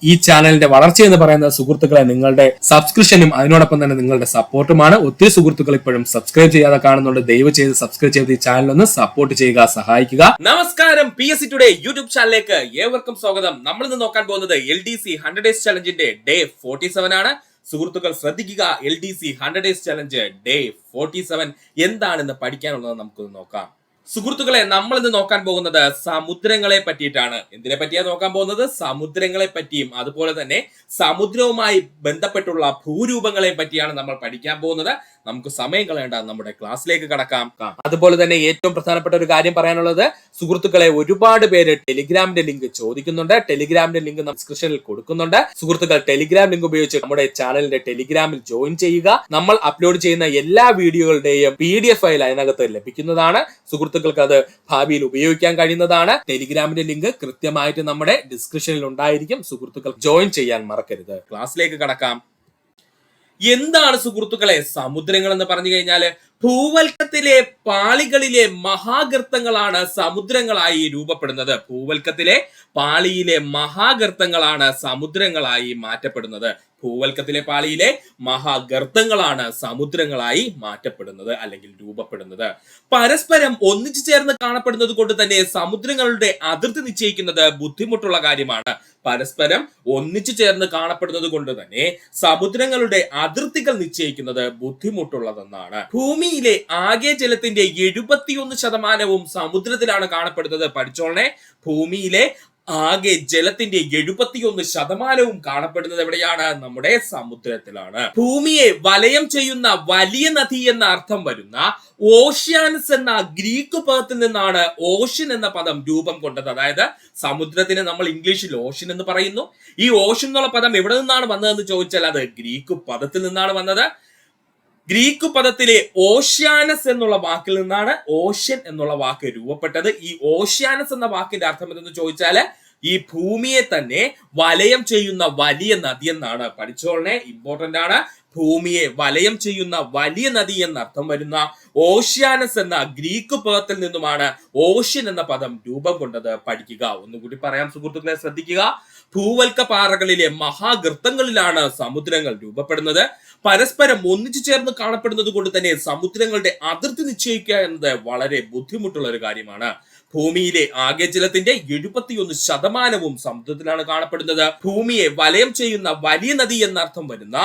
ഈ ചാനലിന്റെ വളർച്ച എന്ന് പറയുന്ന സുഹൃത്തുക്കളെ നിങ്ങളുടെ സബ്സ്ക്രിപ്ഷനും അതിനോടൊപ്പം തന്നെ നിങ്ങളുടെ സപ്പോർട്ടുമാണ്. ഒത്തിരി സുഹൃത്തുക്കൾ ഇപ്പോഴും സബ്സ്ക്രൈബ് ചെയ്യാതെ കാണുന്നുണ്ട്. ദയവ് ചെയ്ത് സബ്സ്ക്രൈബ് ചെയ്ത് ഈ ചാനൽ ഒന്ന് സപ്പോർട്ട് ചെയ്യുക, സഹായിക്കുക. നമസ്കാരം, PSC ടുഡേ യൂട്യൂബ് ചാനലിലേക്ക് ഏവർക്കും സ്വാഗതം. നമ്മൾ ഇന്ന് നോക്കാൻ പോകുന്നത് LDC 100 ഡേയ്സ് ചലഞ്ചിന്റെ ഡേ 47 ആണ്. സുഹൃത്തുക്കൾ ശ്രദ്ധിക്കുക, LDC 100 ഡേയ്സ് ചലഞ്ച് ഡേ 47 എന്താണെന്ന് പഠിക്കാനുള്ളത് നമുക്കൊന്ന് നോക്കാം. സുഹൃത്തുക്കളെ, നമ്മൾ ഇന്ന് നോക്കാൻ പോകുന്നത് സമുദ്രങ്ങളെ പറ്റിയിട്ടാണ്. എന്തിനെ പറ്റിയാ നോക്കാൻ പോകുന്നത്? സമുദ്രങ്ങളെ പറ്റിയും അതുപോലെ തന്നെ സമുദ്രവുമായി ബന്ധപ്പെട്ടുള്ള ഭൂരൂപങ്ങളെ പറ്റിയാണ് നമ്മൾ പഠിക്കാൻ പോകുന്നത്. നമുക്ക് സമയം കളയേണ്ട, നമ്മുടെ ക്ലാസ്സിലേക്ക് കടക്കാം. അതുപോലെ തന്നെ ഏറ്റവും പ്രധാനപ്പെട്ട ഒരു കാര്യം പറയാനുള്ളത്, സുഹൃത്തുക്കളെ, ഒരുപാട് പേര് ടെലിഗ്രാമിന്റെ ലിങ്ക് ചോദിക്കുന്നുണ്ട്. ടെലിഗ്രാമിന്റെ ലിങ്ക് ഡിസ്ക്രിപ്ഷനിൽ കൊടുക്കുന്നുണ്ട്. സുഹൃത്തുക്കൾ, ടെലിഗ്രാം ലിങ്ക് ഉപയോഗിച്ച് നമ്മുടെ ചാനലിന്റെ ടെലിഗ്രാമിൽ ജോയിൻ ചെയ്യുക. നമ്മൾ അപ്ലോഡ് ചെയ്യുന്ന എല്ലാ വീഡിയോകളുടെയും PDF ഫയൽ അതിനകത്ത് ലഭിക്കുന്നതാണ്. സുഹൃത്തുക്കൾക്ക് അത് ഭാവിയിൽ ഉപയോഗിക്കാൻ കഴിയുന്നതാണ്. ടെലിഗ്രാമിന്റെ ലിങ്ക് കൃത്യമായിട്ട് നമ്മുടെ ഡിസ്ക്രിപ്ഷനിൽ ഉണ്ടായിരിക്കും. സുഹൃത്തുക്കൾ ജോയിൻ ചെയ്യാൻ മറക്കരുത്. ക്ലാസ്സിലേക്ക് കടക്കാം. എന്താണ് സുഹൃത്തുക്കളെ സമുദ്രങ്ങൾ എന്ന് പറഞ്ഞു കഴിഞ്ഞാല്, ഭൂവൽക്കത്തിലെ പാളികളിലെ മഹാഗർത്തങ്ങളാണ് സമുദ്രങ്ങളായി രൂപപ്പെടുന്നത്. ഭൂവൽക്കത്തിലെ പാളിയിലെ മഹാഗർത്തങ്ങളാണ് സമുദ്രങ്ങളായി മാറ്റപ്പെടുന്നത്. ഭൂവൽക്കത്തിലെ പാളിയിലെ മഹാഗർത്തങ്ങളാണ് സമുദ്രങ്ങളായി മാറ്റപ്പെടുന്നത് അല്ലെങ്കിൽ രൂപപ്പെടുന്നത്. പരസ്പരം ഒന്നിച്ചു ചേർന്ന് കാണപ്പെടുന്നത് കൊണ്ട് തന്നെ സമുദ്രങ്ങളുടെ അതിർത്തി നിശ്ചയിക്കുന്നത് ബുദ്ധിമുട്ടുള്ള കാര്യമാണ്. പരസ്പരം ഒന്നിച്ചു ചേർന്ന് കാണപ്പെടുന്നത് കൊണ്ട് തന്നെ സമുദ്രങ്ങളുടെ അതിർത്തികൾ നിശ്ചയിക്കുന്നത് ബുദ്ധിമുട്ടുള്ളതെന്നാണ്. ഭൂമിയിലെ ആകെ ജലത്തിന്റെ 71% സമുദ്രത്തിലാണ് കാണപ്പെടുന്നത്. പഠിച്ചോളനെ, ഭൂമിയിലെ ആകെ ജലത്തിന്റെ 71% കാണപ്പെടുന്നത് എവിടെയാണ്? നമ്മുടെ സമുദ്രത്തിലാണ്. ഭൂമിയെ വലയം ചെയ്യുന്ന വലിയ നദി എന്ന അർത്ഥം വരുന്ന ഓഷ്യാനസ് എന്ന ഗ്രീക്ക് പദത്തിൽ നിന്നാണ് ഓഷ്യൻ എന്ന പദം രൂപം കൊണ്ടത്. അതായത് സമുദ്രത്തിന് നമ്മൾ ഇംഗ്ലീഷിൽ ഓഷ്യൻ എന്ന് പറയുന്നു. ഈ ഓഷ്യൻ എന്നുള്ള പദം എവിടെ നിന്നാണ് വന്നതെന്ന് ചോദിച്ചാൽ അത് ഗ്രീക്ക് പദത്തിൽ നിന്നാണ് വന്നത്. ഗ്രീക്ക് പദത്തിലെ ഓഷ്യാനസ് എന്നുള്ള വാക്കിൽ നിന്നാണ് ഓഷ്യൻ എന്നുള്ള വാക്ക് രൂപപ്പെട്ടത്. ഈ ഓഷ്യാനസ് എന്ന വാക്കിന്റെ അർത്ഥം എന്തെന്ന് ചോദിച്ചാല് ഈ ഭൂമിയെ തന്നെ വലയം ചെയ്യുന്ന വലിയ നദി എന്നാണ്. പഠിച്ചോളനെ, ഇമ്പോർട്ടന്റ് ആണ്. ഭൂമിയെ വലയം ചെയ്യുന്ന വലിയ നദി എന്നർത്ഥം വരുന്ന ഓഷ്യാനസ് എന്ന ഗ്രീക്ക് പദത്തിൽ നിന്നുമാണ് ഓഷ്യൻ എന്ന പദം രൂപം കൊണ്ടത്. പഠിക്കുക. ഒന്നുകൂടി പറയാം സുഹൃത്തുക്കളെ, ശ്രദ്ധിക്കുക. ഭൂവൽക്ക പാറകളിലെ മഹാഗർത്തങ്ങളിലാണ് സമുദ്രങ്ങൾ രൂപപ്പെടുന്നത്. പരസ്പരം ഒന്നിച്ചു ചേർന്ന് കാണപ്പെടുന്നത് കൊണ്ട് തന്നെ സമുദ്രങ്ങളുടെ അതിർത്തി നിശ്ചയിക്കുക എന്നത് വളരെ ബുദ്ധിമുട്ടുള്ള ഒരു കാര്യമാണ്. ഭൂമിയിലെ ആകെ ജലത്തിന്റെ 71% സമുദ്രത്തിലാണ് കാണപ്പെടുന്നത്. ഭൂമിയെ വലയം ചെയ്യുന്ന വലിയ നദി എന്നർത്ഥം വരുന്ന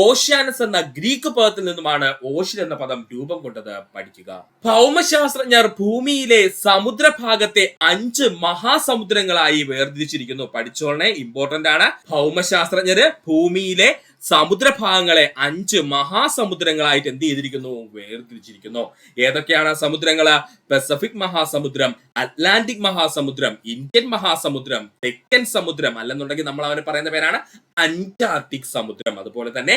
ഓഷ്യാനസ് എന്ന ഗ്രീക്ക് പദത്തിൽ നിന്നുമാണ് ഓഷ്യൻ എന്ന പദം രൂപം കൊണ്ടത്. പഠിക്കുക. ഭൗമശാസ്ത്രജ്ഞർ ഭൂമിയിലെ സമുദ്രഭാഗത്തെ 5 മഹാസമുദ്രങ്ങളായി വേർതിരിച്ചിരിക്കുന്നു. പഠിച്ചോളനെ, ഇമ്പോർട്ടന്റ് ആണ്. ഭൗമശാസ്ത്രജ്ഞര് ഭൂമിയിലെ സമുദ്രഭാഗങ്ങളെ 5 മഹാസമുദ്രങ്ങളായിട്ട് എന്ത് ചെയ്തിരിക്കുന്നു? വേർതിരിച്ചിരിക്കുന്നു. ഏതൊക്കെയാണ് സമുദ്രങ്ങള്? പസഫിക് മഹാസമുദ്രം, അറ്റ്ലാന്റിക് മഹാസമുദ്രം, ഇന്ത്യൻ മഹാസമുദ്രം, തെക്കൻ സമുദ്രം, അല്ലെന്നുണ്ടെങ്കിൽ നമ്മൾ അവന് പറയുന്ന പേരാണ് അന്റാർട്ടിക് സമുദ്രം, അതുപോലെ തന്നെ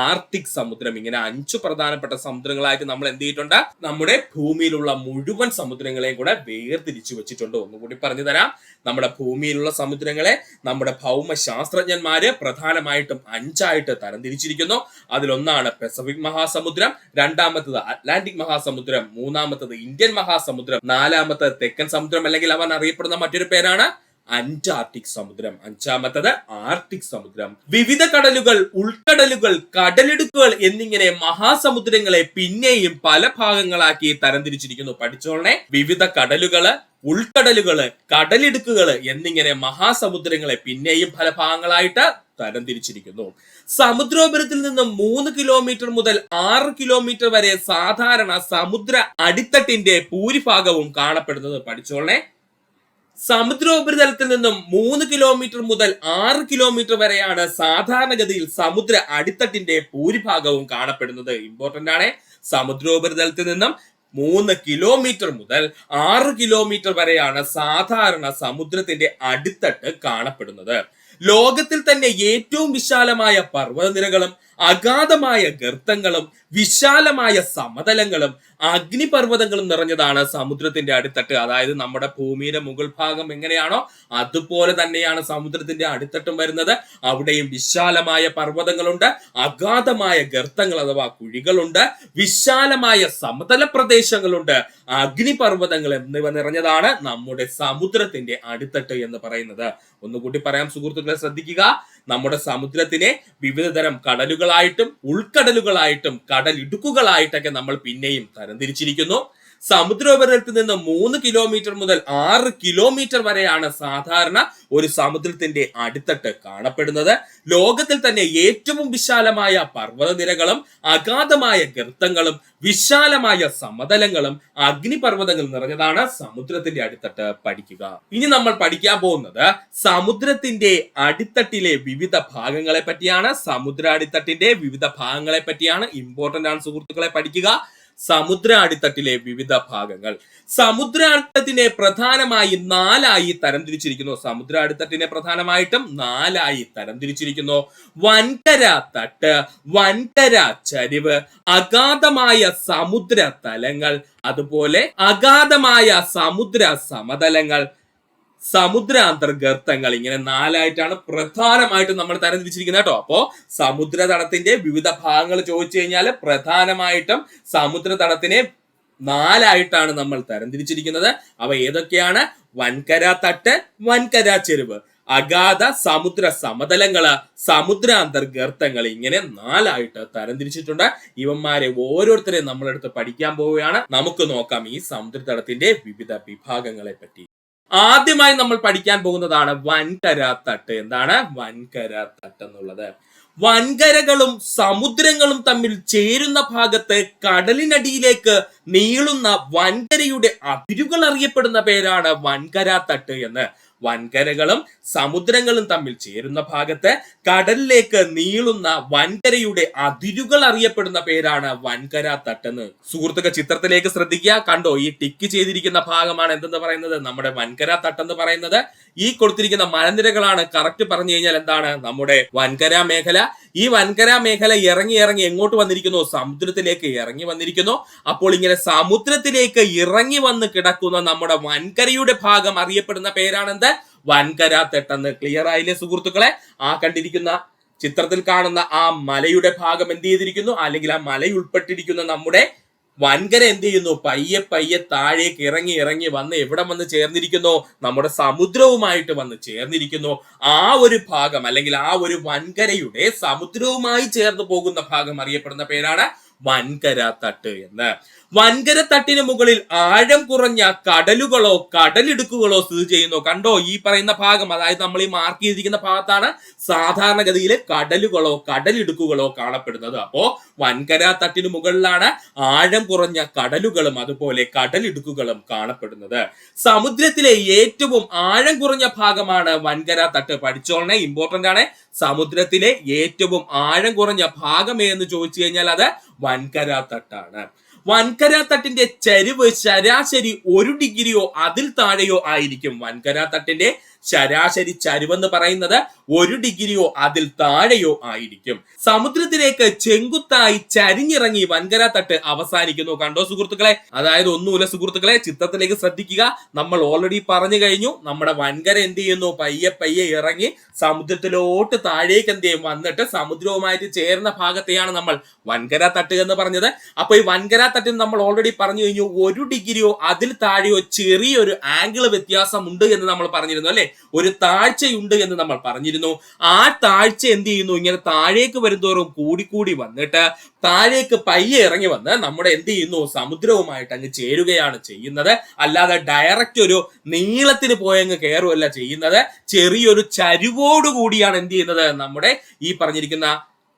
ആർട്ടിക് സമുദ്രം. ഇങ്ങനെ 5 പ്രധാനപ്പെട്ട സമുദ്രങ്ങളായിട്ട് നമ്മൾ എന്ത് ചെയ്തിട്ടുണ്ട്? നമ്മുടെ ഭൂമിയിലുള്ള മുഴുവൻ സമുദ്രങ്ങളെയും കൂടെ വേർതിരിച്ചു വെച്ചിട്ടുണ്ട്. ഒന്നുകൂടി പറഞ്ഞു തരാം. നമ്മുടെ ഭൂമിയിലുള്ള സമുദ്രങ്ങളെ നമ്മുടെ ഭൗമശാസ്ത്രജ്ഞന്മാര് പ്രധാനമായിട്ടും 5 തരംതിരിച്ചിരിക്കുന്നു. അതിലൊന്നാണ് പസഫിക് മഹാസമുദ്രം, രണ്ടാമത്തത് അറ്റ്ലാന്റിക് മഹാസമുദ്രം, മൂന്നാമത്തത് ഇന്ത്യൻ മഹാസമുദ്രം, നാലാമത്തത് തെക്കൻ സമുദ്രം, അല്ലെങ്കിൽ അവൻ അറിയപ്പെടുന്ന മറ്റൊരു പേരാണ് അന്റാർട്ടിക് സമുദ്രം, അഞ്ചാമത്തത് ആർട്ടിക് സമുദ്രം. വിവിധ കടലുകൾ, ഉൾക്കടലുകൾ, കടലിടുക്കുകൾ എന്നിങ്ങനെ മഹാസമുദ്രങ്ങളെ പിന്നെയും പല ഭാഗങ്ങളാക്കി തരംതിരിച്ചിരിക്കുന്നു. പഠിച്ചോളനെ, വിവിധ കടലുകള്, ഉൾക്കടലുകള്, കടലിടുക്കുകള് എന്നിങ്ങനെ മഹാസമുദ്രങ്ങളെ പിന്നെയും പല ഭാഗങ്ങളായിട്ട് തരംതിരിച്ചിരിക്കുന്നു. സമുദ്രോപരിതലത്തിൽ നിന്നും 3 കിലോമീറ്റർ മുതൽ 6 കിലോമീറ്റർ വരെ സാധാരണ സമുദ്ര അടിത്തട്ടിന്റെ ഭൂരിഭാഗവും കാണപ്പെടുന്നത്. പഠിച്ചോളനെ, സമുദ്രോപരിതലത്തിൽ നിന്നും 3 കിലോമീറ്റർ മുതൽ 6 കിലോമീറ്റർ വരെയാണ് സാധാരണഗതിയിൽ സമുദ്ര അടിത്തട്ടിന്റെ ഭൂരിഭാഗവും കാണപ്പെടുന്നത്. ഇമ്പോർട്ടന്റ് ആണ്. സമുദ്രോപരിതലത്തിൽ നിന്നും 3 കിലോമീറ്റർ മുതൽ 6 കിലോമീറ്റർ വരെയാണ് സാധാരണ സമുദ്രത്തിന്റെ അടിത്തട്ട് കാണപ്പെടുന്നത്. ലോകത്തിൽ തന്നെ ഏറ്റവും വിശാലമായ പർവ്വതനിരകളും അഗാധമായ ഗർത്തങ്ങളും വിശാലമായ സമതലങ്ങളും അഗ്നിപർവ്വതങ്ങളും നിറഞ്ഞതാണ് സമുദ്രത്തിന്റെ അടിത്തട്ട്. അതായത് നമ്മുടെ ഭൂമിയുടെ മുകൾ ഭാഗം എങ്ങനെയാണോ അതുപോലെ തന്നെയാണ് സമുദ്രത്തിന്റെ അടിത്തട്ടും വരുന്നത്. അവിടെയും വിശാലമായ പർവ്വതങ്ങളുണ്ട്, അഗാധമായ ഗർത്തങ്ങൾ അഥവാ കുഴികളുണ്ട്, വിശാലമായ സമതല പ്രദേശങ്ങളുണ്ട്, അഗ്നിപർവ്വതങ്ങൾ എന്നിവ നിറഞ്ഞതാണ് നമ്മുടെ സമുദ്രത്തിന്റെ അടിത്തട്ട് എന്ന് പറയുന്നത്. ഒന്നുകൂടി പറയാം സുഹൃത്തുക്കളെ, ശ്രദ്ധിക്കുക. നമ്മുടെ സമുദ്രത്തിനെ വിവിധ തരം കടലുകളായിട്ടും ഉൾക്കടലുകളായിട്ടും കടലിടുക്കുകളായിട്ടൊക്കെ നമ്മൾ പിന്നെയും തരംതിരിച്ചിരിക്കുന്നു. സമുദ്രോപരിതലത്തിൽ നിന്ന് 3 കിലോമീറ്റർ മുതൽ 6 കിലോമീറ്റർ വരെയാണ് സാധാരണ ഒരു സമുദ്രത്തിന്റെ അടിത്തട്ട് കാണപ്പെടുന്നത്. ലോകത്തിൽ തന്നെ ഏറ്റവും വിശാലമായ പർവ്വതനിരകളും അഗാധമായ ഗർത്തങ്ങളും വിശാലമായ സമതലങ്ങളും അഗ്നിപർവ്വതങ്ങൾ നിറഞ്ഞതാണ് സമുദ്രത്തിന്റെ അടിത്തട്ട്. പഠിക്കുക. ഇനി നമ്മൾ പഠിക്കാൻ പോകുന്നത് സമുദ്രത്തിന്റെ അടിത്തട്ടിലെ വിവിധ ഭാഗങ്ങളെ പറ്റിയാണ്. സമുദ്രാടിത്തട്ടിന്റെ വിവിധ ഭാഗങ്ങളെ പറ്റിയാണ്. ഇമ്പോർട്ടന്റ് ആണ് സുഹൃത്തുക്കളെ, പഠിക്കുക. സമുദ്ര അടിത്തട്ടിലെ വിവിധ ഭാഗങ്ങൾ. സമുദ്ര അടിത്തട്ടിനെ പ്രധാനമായി 4ആയി തരംതിരിച്ചിരിക്കുന്നു. സമുദ്ര അടിത്തട്ടിനെ പ്രധാനമായിട്ടും 4ആയി തരംതിരിച്ചിരിക്കുന്നു. വൻകര തട്ട്, വൻകര ചരിവ്, അഗാധമായ സമുദ്ര തലങ്ങൾ, അതുപോലെ അഗാധമായ സമുദ്ര സമതലങ്ങൾ, സമുദ്രാന്തർഗർത്തങ്ങൾ. ഇങ്ങനെ 4ആയിട്ടാണ് പ്രധാനമായിട്ടും നമ്മൾ തരംതിരിച്ചിരിക്കുന്നത് കേട്ടോ. അപ്പോ സമുദ്രതടത്തിന്റെ വിവിധ ഭാഗങ്ങൾ ചോദിച്ചു കഴിഞ്ഞാൽ പ്രധാനമായിട്ടും സമുദ്രതടത്തിനെ 4ആയിട്ടാണ് നമ്മൾ തരംതിരിച്ചിരിക്കുന്നത്. അവ ഏതൊക്കെയാണ്? വൻകര തട്ട്, വൻകര ചെരുവ്, അഗാധ സമുദ്ര സമതലങ്ങള്, സമുദ്രാന്തർഗർത്തങ്ങൾ. ഇങ്ങനെ 4ആയിട്ട് തരംതിരിച്ചിട്ടുണ്ട്. ഇവന്മാരെ ഓരോരുത്തരെയും നമ്മളെടുത്ത് പഠിക്കാൻ പോവുകയാണ്. നമുക്ക് നോക്കാം ഈ സമുദ്രതടത്തിന്റെ വിവിധ വിഭാഗങ്ങളെ പറ്റി. ആദ്യമായി നമ്മൾ പഠിക്കാൻ പോകുന്നതാണ് വൻകര തട്ട്. എന്താണ് വൻകര തട്ട് എന്നുള്ളത്? വൻകരകളും സമുദ്രങ്ങളും തമ്മിൽ ചേരുന്ന ഭാഗത്ത് കടലിനടിയിലേക്ക് നീളുന്ന വൻകരയുടെ അതിരുകൾ അറിയപ്പെടുന്ന പേരാണ് വൻകര തട്ട് എന്ന്. വൻകരകളും സമുദ്രങ്ങളും തമ്മിൽ ചേരുന്ന ഭാഗത്ത് കടലിലേക്ക് നീളുന്ന വൻകരയുടെ അതിരുകൾ അറിയപ്പെടുന്ന പേരാണ് വൻകര തട്ടെന്ന്. സുഹൃത്തുക്കൾ ചിത്രത്തിലേക്ക് ശ്രദ്ധിക്കുക. കണ്ടോ, ഈ ടിക്ക് ചെയ്തിരിക്കുന്ന ഭാഗമാണ് എന്തെന്ന് പറയുന്നത്? നമ്മുടെ വൻകര തട്ടെന്ന് പറയുന്നത്. ഈ കൊടുത്തിരിക്കുന്ന മലനിരകളാണ് കറക്റ്റ് പറഞ്ഞു കഴിഞ്ഞാൽ എന്താണ് നമ്മുടെ വൻകര മേഖല. ഈ വൻകര മേഖല ഇറങ്ങി എങ്ങോട്ട് വന്നിരിക്കുന്നു? സമുദ്രത്തിലേക്ക് ഇറങ്ങി വന്നിരിക്കുന്നു. അപ്പോൾ ഇങ്ങനെ സമുദ്രത്തിലേക്ക് ഇറങ്ങി വന്ന് കിടക്കുന്ന നമ്മുടെ വൻകരയുടെ ഭാഗം അറിയപ്പെടുന്ന പേരാണെന്ത്? വൻകര തട്ടെന്ന്. ക്ലിയർ ആയില്ലേ സുഹൃത്തുക്കളെ? ആ കണ്ടിരിക്കുന്ന ചിത്രത്തിൽ കാണുന്ന ആ മലയുടെ ഭാഗം എന്ത് ചെയ്തിരിക്കുന്നു? അല്ലെങ്കിൽ ആ മല ഉൾപ്പെട്ടിരിക്കുന്ന നമ്മുടെ വൻകര എന്ത് ചെയ്യുന്നു? പയ്യെ താഴേക്ക് ഇറങ്ങി വന്ന് എവിടെ വന്ന് ചേർന്നിരിക്കുന്നു? നമ്മുടെ സമുദ്രവുമായിട്ട് വന്ന് ചേർന്നിരിക്കുന്നു. ആ ഒരു ഭാഗം അല്ലെങ്കിൽ ആ ഒരു വൻകരയുടെ സമുദ്രവുമായി ചേർന്ന് പോകുന്ന ഭാഗം അറിയപ്പെടുന്ന പേരാണ് വൻകര തട്ട് എന്ന്. വൻകര തട്ടിന് മുകളിൽ ആഴം കുറഞ്ഞ കടലുകളോ കടലിടുക്കുകളോ സ്ഥിതി ചെയ്യുന്നു. കണ്ടോ, ഈ പറയുന്ന ഭാഗം, അതായത് നമ്മൾ ഈ മാർക്ക് ചെയ്തിരിക്കുന്ന ഭാഗത്താണ് സാധാരണഗതിയിൽ കടലുകളോ കടലിടുക്കുകളോ കാണപ്പെടുന്നത്. അപ്പോ വൻകര തട്ടിന് മുകളിലാണ് ആഴം കുറഞ്ഞ കടലുകളും അതുപോലെ കടലിടുക്കുകളും കാണപ്പെടുന്നത്. സമുദ്രത്തിലെ ഏറ്റവും ആഴം കുറഞ്ഞ ഭാഗമാണ് വൻകര തട്ട്. പഠിച്ചോളണേ, ഇമ്പോർട്ടന്റ് ആണ്. സമുദ്രത്തിലെ ഏറ്റവും ആഴം കുറഞ്ഞ ഭാഗം എന്ന് ചോദിച്ചു കഴിഞ്ഞാൽ അത് വൻകര തട്ടാണ്. വൻകര തട്ടിന്റെ ചരിവ് ശരാശരി 1 ഡിഗ്രിയോ അതിൽ താഴെയോ ആയിരിക്കും. വൻകര തട്ടിന്റെ ശരാശരി ചരിവെന്ന് പറയുന്നത് 1 ഡിഗ്രിയോ അതിൽ താഴെയോ ആയിരിക്കും. സമുദ്രത്തിലേക്ക് ചെങ്കുത്തായി ചരിഞ്ഞിറങ്ങി വൻകര തട്ട് അവസാനിക്കുന്നു. കണ്ടോ സുഹൃത്തുക്കളെ? അതായത് ഒന്നുമില്ല സുഹൃത്തുക്കളെ, ചിത്രത്തിലേക്ക് ശ്രദ്ധിക്കുക. നമ്മൾ ഓൾറെഡി പറഞ്ഞു കഴിഞ്ഞു, നമ്മുടെ വൻകര എന്ത് ചെയ്യുന്നു? പയ്യെ ഇറങ്ങി സമുദ്രത്തിലോട്ട് താഴേക്ക് എന്ത് ചെയ്യും? വന്നിട്ട് സമുദ്രവുമായിട്ട് ചേർന്ന ഭാഗത്തെയാണ് നമ്മൾ വൻകര തട്ട് എന്ന് പറഞ്ഞത്. അപ്പൊ ഈ വൻകര തട്ടിന് നമ്മൾ ഓൾറെഡി പറഞ്ഞു കഴിഞ്ഞു 1 ഡിഗ്രിയോ അതിൽ താഴെയോ ചെറിയൊരു ആംഗിൾ വ്യത്യാസം ഉണ്ട് എന്ന് നമ്മൾ പറഞ്ഞിരുന്നു അല്ലെ? ഒരു താഴ്ചയുണ്ട് എന്ന് നമ്മൾ പറഞ്ഞിരുന്നു. ആ താഴ്ച എന്ത് ചെയ്യുന്നു? ഇങ്ങനെ താഴേക്ക് വരുന്തോറും കൂടി വന്നിട്ട് താഴേക്ക് പയ്യെ ഇറങ്ങി വന്ന് നമ്മുടെ എന്ത് ചെയ്യുന്നു? സമുദ്രവുമായിട്ട് അങ്ങ് ചേരുകയാണ് ചെയ്യുന്നത്. അല്ലാതെ ഡയറക്റ്റ് ഒരു നീളത്തിന് പോയങ്ങ് കയറുകയല്ല ചെയ്യുന്നത്. ചെറിയൊരു ചരിവോട് കൂടിയാണ് എന്ത് ചെയ്യുന്നത്? നമ്മുടെ ഈ പറഞ്ഞിരിക്കുന്ന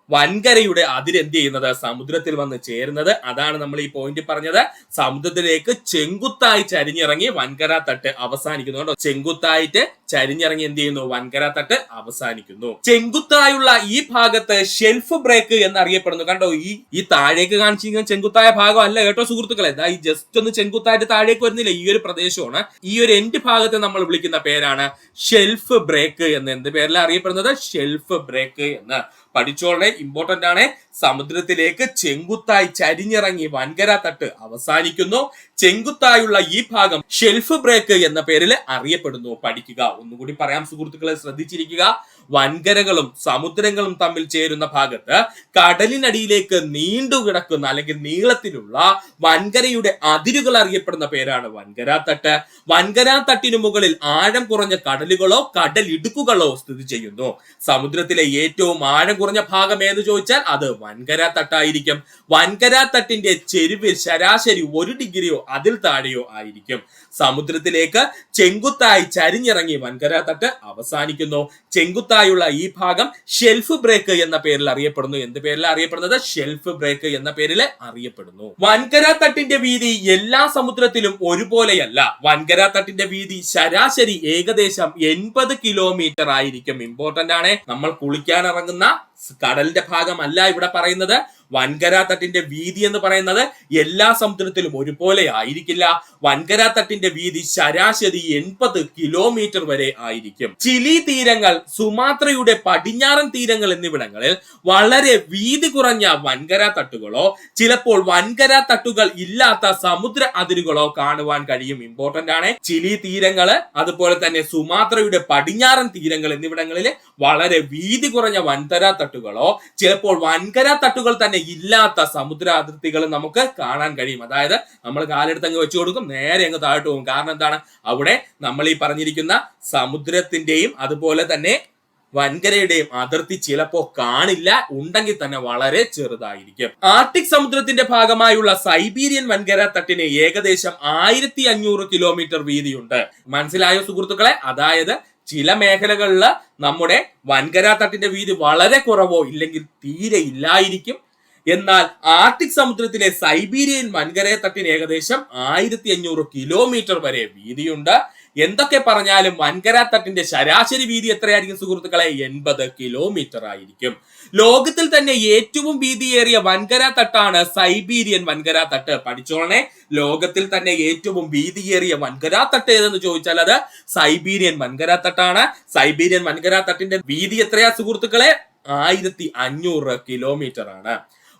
വൻകരയുടെ അതിരെന്ത് ചെയ്യുന്നത്? സമുദ്രത്തിൽ വന്ന് ചേരുന്നത്. അതാണ് നമ്മൾ ഈ പോയിന്റ് പറഞ്ഞത്. സമുദ്രത്തിലേക്ക് ചെങ്കുത്തായി ചരിഞ്ഞിറങ്ങി വൻകര തട്ട് അവസാനിക്കുന്നു. ചെങ്കുത്തായിട്ട് ചരിഞ്ഞിറങ്ങി എന്ത് ചെയ്യുന്നു? വൻകര തട്ട് അവസാനിക്കുന്നു. ചെങ്കുത്തായുള്ള ഈ ഭാഗത്ത് ഷെൽഫ് ബ്രേക്ക് എന്നറിയപ്പെടുന്നു. കണ്ടോ, ഈ താഴേക്ക് കാണിച്ചിരിക്കുന്ന ചെങ്കുത്തായ ഭാഗം അല്ല കേട്ടോ സുഹൃത്തുക്കളെ. ഈ ജസ്റ്റ് ഒന്ന് ചെങ്കുത്തായിട്ട് താഴേക്ക് വരുന്നില്ല, ഈ ഒരു പ്രദേശമാണ്. ഈ ഒരു എൻഡ് ഭാഗത്തെ നമ്മൾ വിളിക്കുന്ന പേരാണ് ഷെൽഫ് ബ്രേക്ക് എന്ന്. എന്ത് പേരിലാണ് അറിയപ്പെടുന്നത്? ഷെൽഫ് ബ്രേക്ക് എന്ന്. പഠിച്ചോളെ, ഇമ്പോർട്ടന്റ് ആണ്. സമുദ്രത്തിലേക്ക് ചെങ്കുത്തായി ചരിഞ്ഞിറങ്ങി വൻകര തട്ട് അവസാനിക്കുന്നു. ചെങ്കുത്തായുള്ള ഈ ഭാഗം ഷെൽഫ് ബ്രേക്ക് എന്ന പേരിൽ അറിയപ്പെടുന്നു. പഠിക്കുക. ഒന്നുകൂടി പറയാം സുഹൃത്തുക്കളെ, ശ്രദ്ധിച്ചിരിക്കുക. വൻകരകളും സമുദ്രങ്ങളും തമ്മിൽ ചേരുന്ന ഭാഗത്ത് കടലിനടിയിലേക്ക് നീണ്ടുകിടക്കുന്ന അല്ലെങ്കിൽ നീളത്തിലുള്ള വൻകരയുടെ അതിരുകൾ അറിയപ്പെടുന്ന പേരാണ് വൻകര തട്ട്. വൻകര തട്ടിനു മുകളിൽ ആഴം കുറഞ്ഞ കടലുകളോ കടലിടുക്കുകളോ സ്ഥിതി ചെയ്യുന്നു. സമുദ്രത്തിലെ ഏറ്റവും ആഴം കുറഞ്ഞ ഭാഗം ഏത് ചോദിച്ചാൽ അത് വൻകര തട്ടായിരിക്കും. വൻകര തട്ടിന്റെ ചെരുവിൽ ശരാശരി 1 ഡിഗ്രിയോ അതിൽ താഴെയോ ആയിരിക്കും. സമുദ്രത്തിലേക്ക് ചെങ്കുത്തായി ചരിഞ്ഞിറങ്ങി വൻകര തട്ട് അവസാനിക്കുന്നു. ചെങ്കുത്തായുള്ള ഈ ഭാഗം ഷെൽഫ് ബ്രേക്ക് എന്ന പേരിൽ അറിയപ്പെടുന്നു. എന്ത് പേരിലാണ് അറിയപ്പെടുന്നത്? ഷെൽഫ് ബ്രേക്ക് എന്ന പേരിൽ അറിയപ്പെടുന്നു. വൻകര തട്ടിന്റെ വീതി എല്ലാ സമുദ്രത്തിലും ഒരുപോലെയല്ല. വൻകര തട്ടിന്റെ വീതി ശരാശരി ഏകദേശം 80 കിലോമീറ്റർ ആയിരിക്കും. ഇമ്പോർട്ടന്റ് ആണ്. നമ്മൾ കുളിക്കാൻ ഇറങ്ങുന്ന കടലിന്റെ ഭാഗമല്ല ഇവിടെ പറയുന്നത്. വൻകര തട്ടിന്റെ വീതി എന്ന് പറയുന്നത് എല്ലാ സമുദ്രത്തിലും ഒരുപോലെ ആയിരിക്കില്ല. വൻകര തട്ടിന്റെ വീതി ശരാശരി 80 കിലോമീറ്റർ വരെ ആയിരിക്കും. ചിലി തീരങ്ങൾ, സുമാത്രയുടെ പടിഞ്ഞാറൻ തീരങ്ങൾ എന്നിവിടങ്ങളിൽ വളരെ വീതി കുറഞ്ഞ വൻകര തട്ടുകളോ ചിലപ്പോൾ വൻകര തട്ടുകൾ ഇല്ലാത്ത സമുദ്ര അതിരുകളോ കാണുവാൻ കഴിയും. ഇമ്പോർട്ടന്റ് ആണ്. ചിലി തീരങ്ങള്, അതുപോലെ തന്നെ സുമാത്രയുടെ പടിഞ്ഞാറൻ തീരങ്ങൾ എന്നിവിടങ്ങളിൽ വളരെ വീതി കുറഞ്ഞ വൻകര തട്ടുകളോ ചിലപ്പോൾ വൻകര തട്ടുകൾ തന്നെ ഇല്ലാത്ത സമുദ്ര അതിർത്തികൾ നമുക്ക് കാണാൻ കഴിയും. അതായത് നമ്മൾ കാലെടുത്ത് അങ്ങ് വെച്ചു കൊടുക്കും, നേരെ അങ്ങ് താഴോട്ട് പോകും. കാരണം എന്താണ്? അവിടെ നമ്മൾ ഈ പറഞ്ഞിരിക്കുന്ന സമുദ്രത്തിന്റെയും അതുപോലെ തന്നെ വൻകരയുടെയും അതിർത്തി ചിലപ്പോ കാണില്ല, ഉണ്ടെങ്കിൽ തന്നെ വളരെ ചെറുതായിരിക്കും. ആർട്ടിക് സമുദ്രത്തിന്റെ ഭാഗമായുള്ള സൈബീരിയൻ വൻകര തട്ടിന് ഏകദേശം 1500 കിലോമീറ്റർ വീതിയുണ്ട്. മനസ്സിലായോ സുഹൃത്തുക്കളെ? അതായത് ചില മേഖലകളിൽ നമ്മുടെ വൻകര തട്ടിന്റെ വീതി വളരെ കുറവോ ഇല്ലെങ്കിൽ തീരെ ഇല്ലായിരിക്കും. എന്നാൽ ആർട്ടിക് സമുദ്രത്തിലെ സൈബീരിയൻ വൻകര തട്ടിന് ഏകദേശം 1500 കിലോമീറ്റർ വരെ വീതിയുണ്ട്. എന്തൊക്കെ പറഞ്ഞാലും വൻകര തട്ടിന്റെ ശരാശരി വീതി എത്രയായിരിക്കും സുഹൃത്തുക്കളെ? 80 കിലോമീറ്റർ ആയിരിക്കും. ലോകത്തിൽ തന്നെ ഏറ്റവും വീതിയേറിയ വൻകര തട്ടാണ് സൈബീരിയൻ വൻകര തട്ട്. പഠിച്ചോളണേ, ലോകത്തിൽ തന്നെ ഏറ്റവും വീതിയേറിയ വൻകര തട്ട് ഏതെന്ന് ചോദിച്ചാൽ അത് സൈബീരിയൻ വൻകര തട്ടാണ്. സൈബീരിയൻ വൻകര തട്ടിന്റെ വീതി എത്രയാ സുഹൃത്തുക്കളെ? 1500 കിലോമീറ്റർ ആണ്.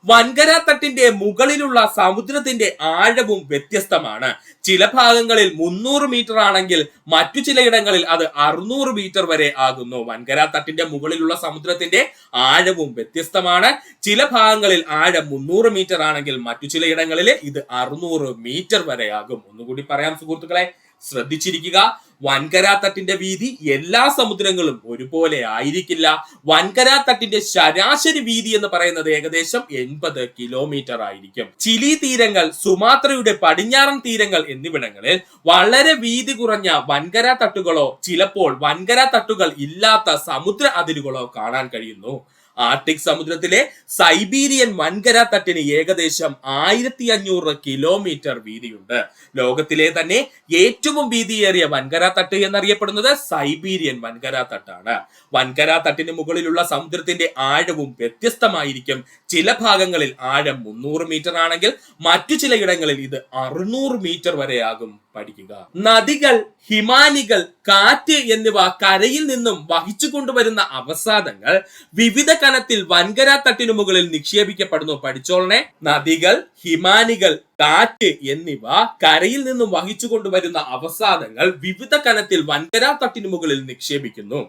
വൻകര തട്ടിന്റെ മുകളിലുള്ള സമുദ്രത്തിന്റെ ആഴവും വ്യത്യസ്തമാണ്. ചില ഭാഗങ്ങളിൽ 300 മീറ്റർ ആണെങ്കിൽ മറ്റു ചിലയിടങ്ങളിൽ അത് 600 മീറ്റർ വരെ ആകുന്നു. വൻകര തട്ടിന്റെ മുകളിലുള്ള സമുദ്രത്തിന്റെ ആഴവും വ്യത്യസ്തമാണ്. ചില ഭാഗങ്ങളിൽ ആഴം 300 മീറ്റർ ആണെങ്കിൽ മറ്റു ചിലയിടങ്ങളിൽ ഇത് 600 മീറ്റർ വരെ ആകും. ഒന്നുകൂടി പറയാം സുഹൃത്തുക്കളെ, ശ്രദ്ധിച്ചിരിക്കുക. വൻകര തട്ടിന്റെ വീതി എല്ലാ സമുദ്രങ്ങളും ഒരുപോലെ ആയിരിക്കില്ല. വൻകര തട്ടിന്റെ ശരാശരി വീതി എന്ന് പറയുന്നത് ഏകദേശം 80 കിലോമീറ്റർ ആയിരിക്കും. ചിലി തീരങ്ങൾ, സുമാത്രയുടെ പടിഞ്ഞാറൻ തീരങ്ങൾ എന്നിവിടങ്ങളിൽ വളരെ വീതി കുറഞ്ഞ വൻകര തട്ടുകളോ ചിലപ്പോൾ വൻകര തട്ടുകൾ ഇല്ലാത്ത സമുദ്ര അതിരുകളോ കാണാൻ കഴിയുന്നു. ആർട്ടിക് സമുദ്രത്തിലെ സൈബീരിയൻ വൻകര തട്ടിന് ഏകദേശം 1500 കിലോമീറ്റർ വീതിയുണ്ട്. ലോകത്തിലെ തന്നെ ഏറ്റവും വീതിയേറിയ വൻകര തട്ട് എന്നറിയപ്പെടുന്നത് സൈബീരിയൻ വൻകര തട്ടാണ്. വൻകര തട്ടിന് മുകളിലുള്ള സമുദ്രത്തിന്റെ ആഴവും വ്യത്യസ്തമായിരിക്കും. ചില ഭാഗങ്ങളിൽ ആഴം 300 മീറ്റർ ആണെങ്കിൽ മറ്റു ചിലയിടങ്ങളിൽ ഇത് 600 മീറ്റർ വരെ ആകും. പഠിക്കുക. നദികൾ, ഹിമാനികൾ, കാറ്റ് എന്നിവ കരയിൽ നിന്നും വഹിച്ചു കൊണ്ടുവരുന്ന അവസാദങ്ങൾ വിവിധ കനത്തിൽ വൻകര തട്ടിനു മുകളിൽ നിക്ഷേപിക്കപ്പെടുന്നു. പഠിച്ചോളണേ, നദികൾ, ഹിമാനികൾ, കാറ്റ് എന്നിവ കരയിൽ നിന്നും വഹിച്ചു കൊണ്ടുവരുന്ന അവസാദങ്ങൾ വിവിധ കനത്തിൽ വൻകര തട്ടിനു മുകളിൽ നിക്ഷേപിക്കുന്നു.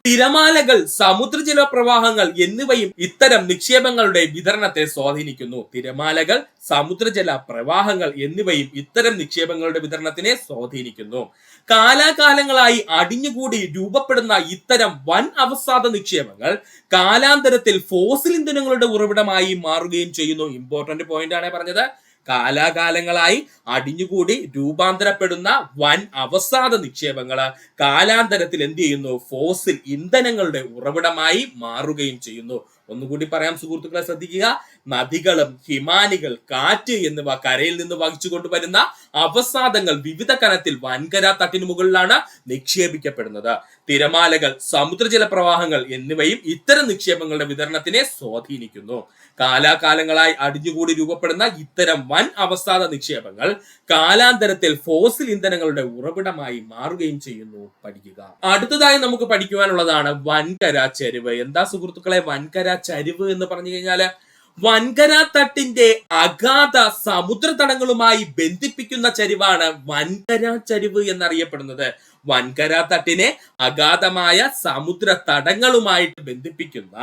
തിരമാലകൾ, സമുദ്രജല പ്രവാഹങ്ങൾ എന്നിവയും ഇത്തരം നിക്ഷേപങ്ങളുടെ വിതരണത്തെ സ്വാധീനിക്കുന്നു. തിരമാലകൾ, സമുദ്രജല പ്രവാഹങ്ങൾ എന്നിവയും ഇത്തരം നിക്ഷേപങ്ങളുടെ വിതരണത്തിനെ സ്വാധീനിക്കുന്നു. കാലാകാലങ്ങളായി അടിഞ്ഞുകൂടി രൂപപ്പെടുന്ന ഇത്തരം വൻ അവസാദ നിക്ഷേപങ്ങൾ കാലാന്തരത്തിൽ ഫോസിൽ ഇന്ധനങ്ങളുടെ ഉറവിടമായി മാറുകയും ചെയ്യുന്നു. ഇമ്പോർട്ടന്റ് പോയിന്റ് ആണ് പറഞ്ഞത്. കാലാകാലങ്ങളായി അടിഞ്ഞുകൂടി രൂപാന്തരപ്പെടുന്ന വൻ അവസാദ നിക്ഷേപങ്ങള് കാലാന്തരത്തിൽ എന്ത് ചെയ്യുന്നു? ഫോസിൽ ഇന്ധനങ്ങളുടെ ഉറവിടമായി മാറുകയും ചെയ്യുന്നു. ഒന്നുകൂടി പറയാം സുഹൃത്തുക്കളെ, ശ്രദ്ധിക്കുക. നദികളും ഹിമാനികൾ, കാറ്റ് എന്നിവ കരയിൽ നിന്ന് വഹിച്ചു കൊണ്ടുവരുന്ന അവസാദങ്ങൾ വിവിധ കനത്തിൽ വൻകര തട്ടിന് മുകളിലാണ് നിക്ഷേപിക്കപ്പെടുന്നത്. തിരമാലകൾ, സമുദ്രജല പ്രവാഹങ്ങൾ എന്നിവയും ഇത്തരം നിക്ഷേപങ്ങളുടെ വിതരണത്തിനെ സ്വാധീനിക്കുന്നു. കാലാകാലങ്ങളായി അടിഞ്ഞുകൂടി രൂപപ്പെടുന്ന ഇത്തരം വൻ അവസാദ നിക്ഷേപങ്ങൾ കാലാന്തരത്തിൽ ഫോസിൽ ഇന്ധനങ്ങളുടെ ഉറവിടമായി മാറുകയും ചെയ്യുന്നു. പഠിക്കുക. അടുത്തതായി നമുക്ക് പഠിക്കുവാനുള്ളതാണ് വൻകര ചരിവ്. എന്താ സുഹൃത്തുക്കളെ വൻകര ചരിവ് എന്ന് പറഞ്ഞു കഴിഞ്ഞാല് വൻകര തട്ടിന്റെ അഗാധ സമുദ്ര തടങ്ങളുമായി ബന്ധിപ്പിക്കുന്ന ചരിവാണ് വൻകര ചരിവ് എന്നറിയപ്പെടുന്നത്. വൻകര തട്ടിനെ അഗാധമായ സമുദ്ര തടങ്ങളുമായിട്ട് ബന്ധിപ്പിക്കുന്ന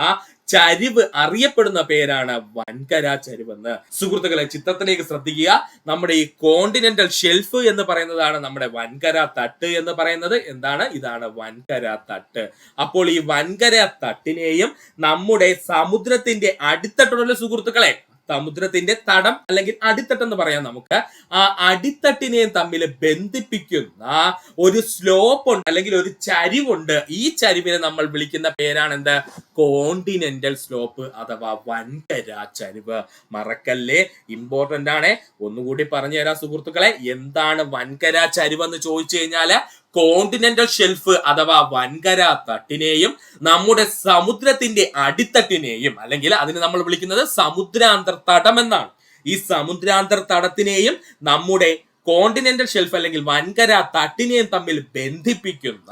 ചരിവ് അറിയപ്പെടുന്ന പേരാണ് വൻകര ചരിവെന്ന്. സുഹൃത്തുക്കളെ, ചിത്രത്തിലേക്ക് ശ്രദ്ധിക്കുക. നമ്മുടെ ഈ കോണ്ടിനെന്റൽ ഷെൽഫ് എന്ന് പറയുന്നതാണ് നമ്മുടെ വൻകര തട്ട് എന്ന് പറയുന്നത്. എന്താണ്? ഇതാണ് വൻകര തട്ട്. അപ്പോൾ ഈ വൻകര തട്ടിനെയും നമ്മുടെ സമുദ്രത്തിന്റെ അടിത്തട്ടുള്ള സുഹൃത്തുക്കളെ, സമുദ്രത്തിന്റെ തടം അല്ലെങ്കിൽ അടിത്തട്ട് എന്ന് പറയാം നമുക്ക്, ആ അടിത്തട്ടിനെയും തമ്മിൽ ബന്ധിപ്പിക്കുന്ന ഒരു സ്ലോപ്പ് ഉണ്ട് അല്ലെങ്കിൽ ഒരു ചരിവുണ്ട്. ഈ ചരിവിനെ നമ്മൾ വിളിക്കുന്ന പേരാണ് എന്ത്? കോണ്ടിനെന്റൽ സ്ലോപ്പ് അഥവാ വൻകര ചരിവ്. മറക്കല്ലേ, ഇമ്പോർട്ടന്റ് ആണ്. ഒന്നുകൂടി പറഞ്ഞു തരാം സുഹൃത്തുക്കളെ. എന്താണ് വൻകര ചരിവ് എന്ന് ചോദിച്ചു കഴിഞ്ഞാല് കോണ്ടിനെന്റൽ ഷെൽഫ് അഥവാ വൻകര തട്ടിനെയും നമ്മുടെ സമുദ്രത്തിന്റെ അടിത്തട്ടിനെയും, അല്ലെങ്കിൽ അതിന് നമ്മൾ വിളിക്കുന്നത് സമുദ്രാന്തർ തടം എന്നാണ്. ഈ സമുദ്രാന്തർ തടത്തിനെയും നമ്മുടെ കോണ്ടിനെന്റൽ ഷെൽഫ് അല്ലെങ്കിൽ വൻകര തട്ടിനെയും തമ്മിൽ ബന്ധിപ്പിക്കുന്ന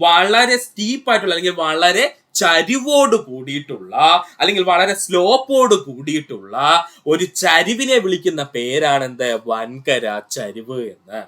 വളരെ സ്റ്റീപ്പായിട്ടുള്ള അല്ലെങ്കിൽ വളരെ ചരിവോട് കൂടിയിട്ടുള്ള അല്ലെങ്കിൽ വളരെ സ്ലോപ്പോട് കൂടിയിട്ടുള്ള ഒരു ചരിവിനെ വിളിക്കുന്ന പേരാണ് എന്ത്? വൻകര ചരിവ് എന്ന്.